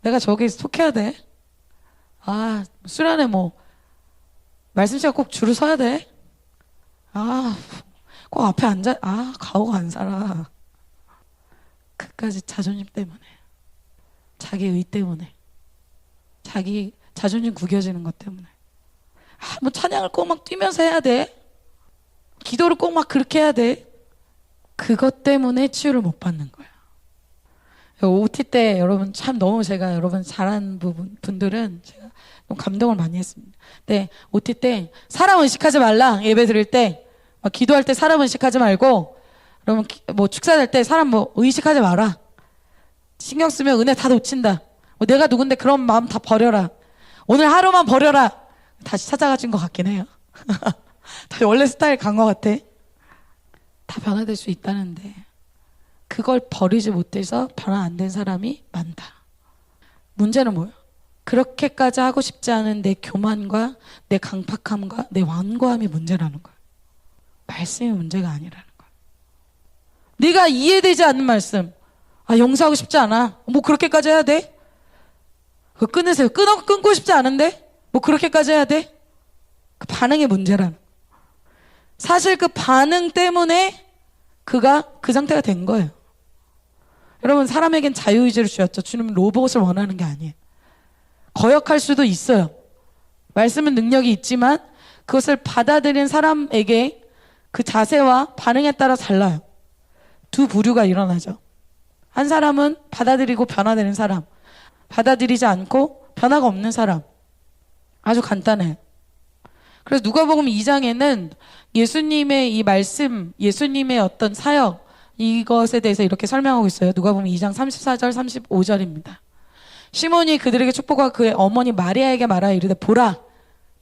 내가 저기 속해야 돼. 수련회 말씀 시간 꼭 줄을 서야 돼. 꼭 앞에 앉아. 가오가 안 살아. 그까지 자존심 때문에. 자기 의 때문에. 자기 자존심 구겨지는 것 때문에. 찬양을 꼭 막 뛰면서 해야 돼. 기도를 꼭 막 그렇게 해야 돼. 그것 때문에 치유를 못 받는 거야. OT 때 여러분 참 너무 제가 여러분 잘하는 분들은 제가 너무 감동을 많이 했습니다. 네, OT 때 사람 의식하지 말라. 예배 드릴 때 기도할 때 사람 의식하지 말고 여러분 축사될 때 사람 의식하지 마라. 신경 쓰면 은혜 다 놓친다. 내가 누군데 그런 마음 다 버려라. 오늘 하루만 버려라. 다시 찾아가진 것 같긴 해요. 다 원래 스타일 간 것 같아. 다 변화될 수 있다는데 그걸 버리지 못해서 변화 안 된 사람이 많다. 문제는 뭐예요? 그렇게까지 하고 싶지 않은 내 교만과 내 강팍함과 내 완고함이 문제라는 거예요. 말씀이 문제가 아니라는 거예요. 네가 이해되지 않는 말씀. 용서하고 싶지 않아. 그렇게까지 해야 돼? 그거 끊으세요. 끊고 싶지 않은데? 그렇게까지 해야 돼? 그 반응의 문제라는 거예요. 사실 그 반응 때문에 그가 그 상태가 된 거예요. 여러분 사람에겐 자유의지를 주셨죠. 주님은 로봇을 원하는 게 아니에요. 거역할 수도 있어요. 말씀은 능력이 있지만 그것을 받아들인 사람에게 그 자세와 반응에 따라 달라요. 두 부류가 일어나죠. 한 사람은 받아들이고 변화되는 사람, 받아들이지 않고 변화가 없는 사람. 아주 간단해요. 그래서 누가복음 2장에는 예수님의 이 말씀, 예수님의 어떤 사역, 이것에 대해서 이렇게 설명하고 있어요. 누가복음 2장 34절 35절입니다. 시몬이 그들에게 축복하고 그의 어머니 마리아에게 말하여 이르되 보라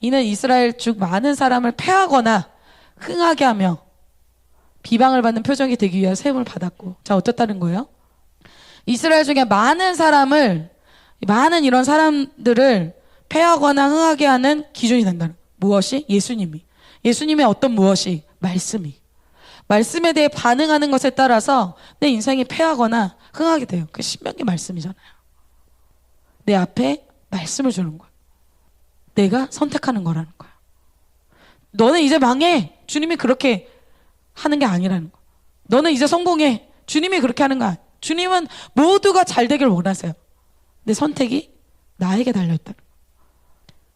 이는 이스라엘 중 많은 사람을 패하거나 흥하게 하며 비방을 받는 표적이 되기 위하여 세움을 받았고. 자, 어떻다는 거예요? 이스라엘 중에 많은 이런 사람들을 패하거나 흥하게 하는 기준이 된다는 거예요. 무엇이? 예수님의 어떤 무엇이? 말씀에 대해 반응하는 것에 따라서 내 인생이 패하거나 흥하게 돼요. 그게 신명기 말씀이잖아요. 내 앞에 말씀을 주는 거야. 내가 선택하는 거라는 거야. 너는 이제 망해. 주님이 그렇게 하는 게 아니라는 거야. 너는 이제 성공해. 주님이 그렇게 하는 거야. 주님은 모두가 잘 되길 원하세요. 내 선택이 나에게 달려있다는 거야.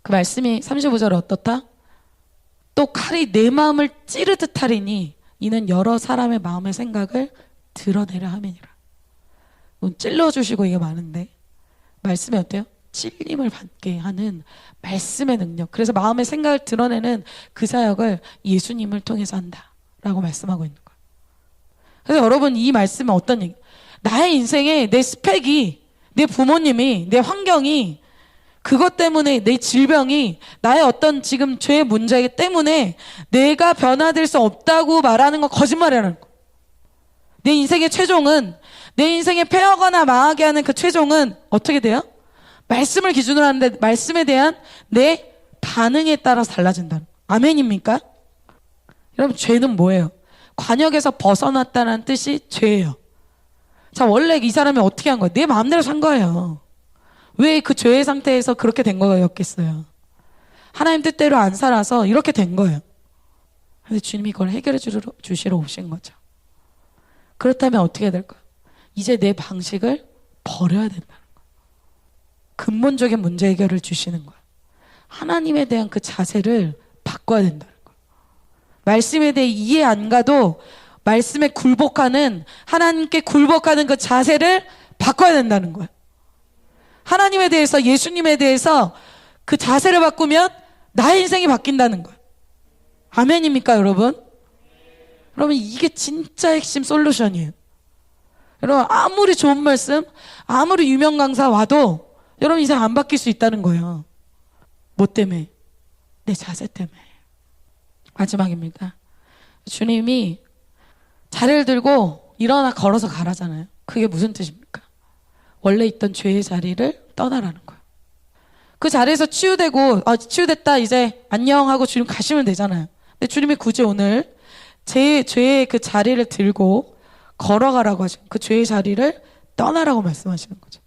그 말씀이 35절에 어떻다? 또 칼이 내 마음을 찌르듯 하리니 이는 여러 사람의 마음의 생각을 드러내려 함이니라. 찔러주시고 이게 많은데 말씀이 어때요? 찔림을 받게 하는 말씀의 능력. 그래서 마음의 생각을 드러내는 그 사역을 예수님을 통해서 한다 라고 말씀하고 있는 거예요. 그래서 여러분, 이 말씀은 어떤 얘기? 나의 인생에 내 스펙이, 내 부모님이, 내 환경이, 그것 때문에 내 질병이, 나의 어떤 지금 죄의 문제 때문에 내가 변화될 수 없다고 말하는 건 거짓말이라는 거예요. 내 인생의 최종은, 내 인생에 패하거나 망하게 하는 그 최종은 어떻게 돼요? 말씀을 기준으로 하는데 말씀에 대한 내 반응에 따라서 달라진다는 거예요. 아멘입니까? 여러분, 죄는 뭐예요? 관역에서 벗어났다는 뜻이 죄예요. 자, 원래 이 사람이 어떻게 한 거예요? 내 마음대로 산 거예요. 왜 그 죄의 상태에서 그렇게 된 거였겠어요? 하나님 뜻대로 안 살아서 이렇게 된 거예요. 근데 주님이 그걸 해결해 주시러 오신 거죠. 그렇다면 어떻게 될까요? 이제 내 방식을 버려야 된다는 거예요. 근본적인 문제 해결을 주시는 거예요. 하나님에 대한 그 자세를 바꿔야 된다는 거예요. 말씀에 대해 이해 안 가도 말씀에 굴복하는, 하나님께 굴복하는 그 자세를 바꿔야 된다는 거예요. 하나님에 대해서, 예수님에 대해서 그 자세를 바꾸면 나의 인생이 바뀐다는 거예요. 아멘입니까, 여러분? 여러분, 이게 진짜 핵심 솔루션이에요. 여러분, 아무리 좋은 말씀, 아무리 유명 강사 와도 여러분 인생 안 바뀔 수 있다는 거예요. 뭐 때문에? 내 자세 때문에. 마지막입니다. 주님이 자리를 들고 일어나 걸어서 가라잖아요. 그게 무슨 뜻입니까? 원래 있던 죄의 자리를 떠나라는 거예요. 그 자리에서 치유되고, 치유됐다, 이제 안녕 하고 주님 가시면 되잖아요. 근데 주님이 굳이 오늘 제 죄의 그 자리를 들고 걸어가라고 하시고, 그 죄의 자리를 떠나라고 말씀하시는 거죠.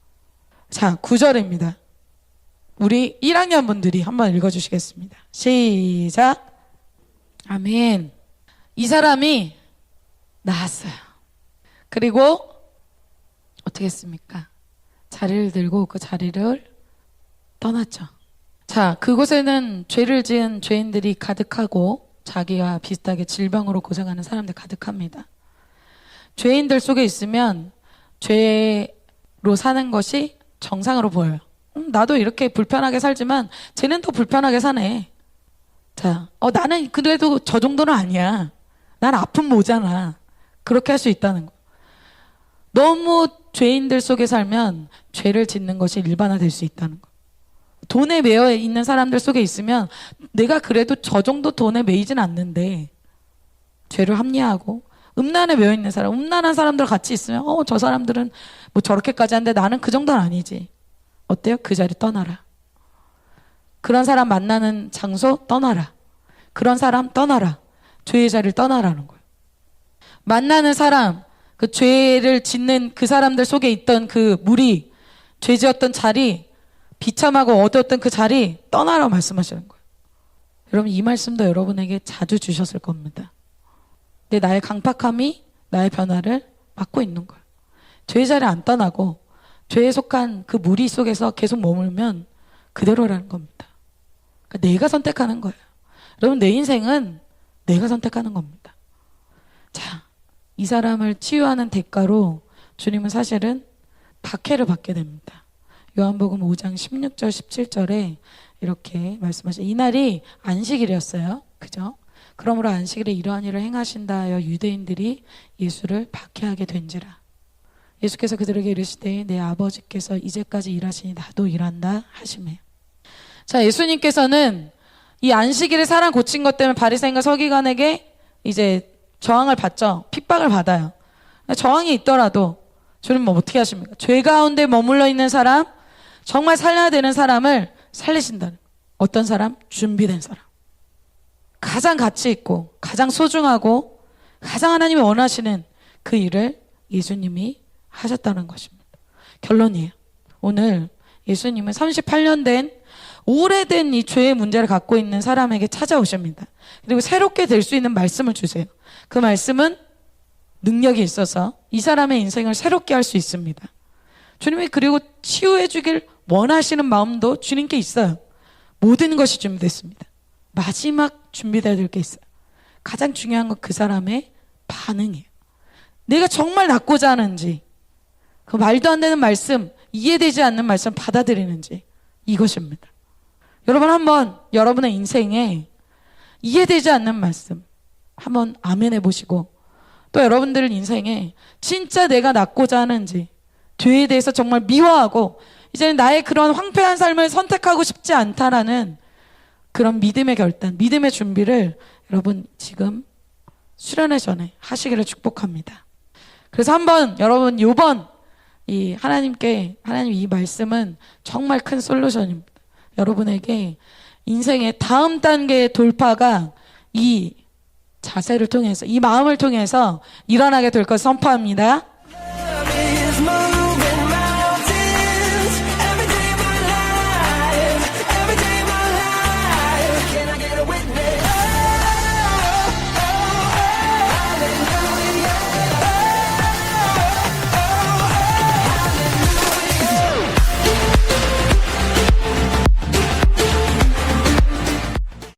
자, 9절입니다. 우리 1학년 분들이 한번 읽어주시겠습니다. 시작. 아멘. 이 사람이 나았어요. 그리고 어떻게 했습니까? 자리를 들고 그 자리를 떠났죠. 자, 그곳에는 죄를 지은 죄인들이 가득하고 자기와 비슷하게 질병으로 고생하는 사람들 가득합니다. 죄인들 속에 있으면 죄로 사는 것이 정상으로 보여요. 나도 이렇게 불편하게 살지만 쟤는 더 불편하게 사네. 자, 나는 그래도 저 정도는 아니야. 난 아픈 모자나. 그렇게 할 수 있다는 거. 너무 죄인들 속에 살면 죄를 짓는 것이 일반화될 수 있다는 거. 돈에 매여 있는 사람들 속에 있으면 내가 그래도 저 정도 돈에 매이진 않는데 죄를 합리화하고, 음란에 매여 있는 사람, 음란한 사람들 같이 있으면 저 사람들은 뭐 저렇게까지 하는데 나는 그 정도는 아니지. 어때요? 그 자리 떠나라. 그런 사람 만나는 장소 떠나라. 그런 사람 떠나라. 죄의 자리를 떠나라는 거예요. 만나는 사람, 그 죄를 짓는 그 사람들 속에 있던 그 무리, 죄 지었던 자리, 비참하고 어두웠던 그 자리 떠나라고 말씀하시는 거예요. 여러분, 이 말씀도 여러분에게 자주 주셨을 겁니다. 근데 나의 강팍함이 나의 변화를 막고 있는 거예요. 죄의 자리 안 떠나고 죄에 속한 그 무리 속에서 계속 머물면 그대로라는 겁니다. 그러니까 내가 선택하는 거예요. 여러분, 내 인생은 내가 선택하는 겁니다. 자, 이 사람을 치유하는 대가로 주님은 사실은 박해를 받게 됩니다. 요한복음 5장 16절 17절에 이렇게 말씀하시죠. 이날이 안식일이었어요. 그죠? 그러므로 안식일에 이러한 일을 행하신다 하여 유대인들이 예수를 박해하게 된지라. 예수께서 그들에게 이르시되 내 아버지께서 이제까지 일하시니 나도 일한다 하시매. 자, 예수님께서는 이 안식일에 사람 고친 것 때문에 바리새인과 서기관에게 이제 저항을 받죠. 핍박을 받아요. 저항이 있더라도 주님 뭐 어떻게 하십니까? 죄 가운데 머물러 있는 사람, 정말 살려야 되는 사람을 살리신다는. 어떤 사람? 준비된 사람. 가장 가치 있고 가장 소중하고 가장 하나님이 원하시는 그 일을 예수님이 하셨다는 것입니다. 결론이에요. 오늘 예수님은 38년 된 오래된 이 죄의 문제를 갖고 있는 사람에게 찾아오십니다. 그리고 새롭게 될 수 있는 말씀을 주세요. 그 말씀은 능력이 있어서 이 사람의 인생을 새롭게 할 수 있습니다. 주님이 그리고 치유해 주길 원하시는 마음도 주님께 있어요. 모든 것이 준비됐습니다. 마지막 준비되어야 될 게 있어요. 가장 중요한 건 그 사람의 반응이에요. 내가 정말 낫고자 하는지, 그 말도 안 되는 말씀, 이해되지 않는 말씀 받아들이는지, 이것입니다. 여러분, 한번 여러분의 인생에 이해되지 않는 말씀, 한번 아멘해 보시고, 또 여러분들 인생에 진짜 내가 낳고자 하는지, 죄에 대해서 정말 미워하고 이제는 나의 그런 황폐한 삶을 선택하고 싶지 않다라는 그런 믿음의 결단, 믿음의 준비를 여러분 지금 수련회 전에 하시기를 축복합니다. 그래서 한번 여러분 요번 이 하나님 이 말씀은 정말 큰 솔루션입니다. 여러분에게 인생의 다음 단계의 돌파가 이 자세를 통해서, 이 마음을 통해서 일어나게 될 것을 선포합니다.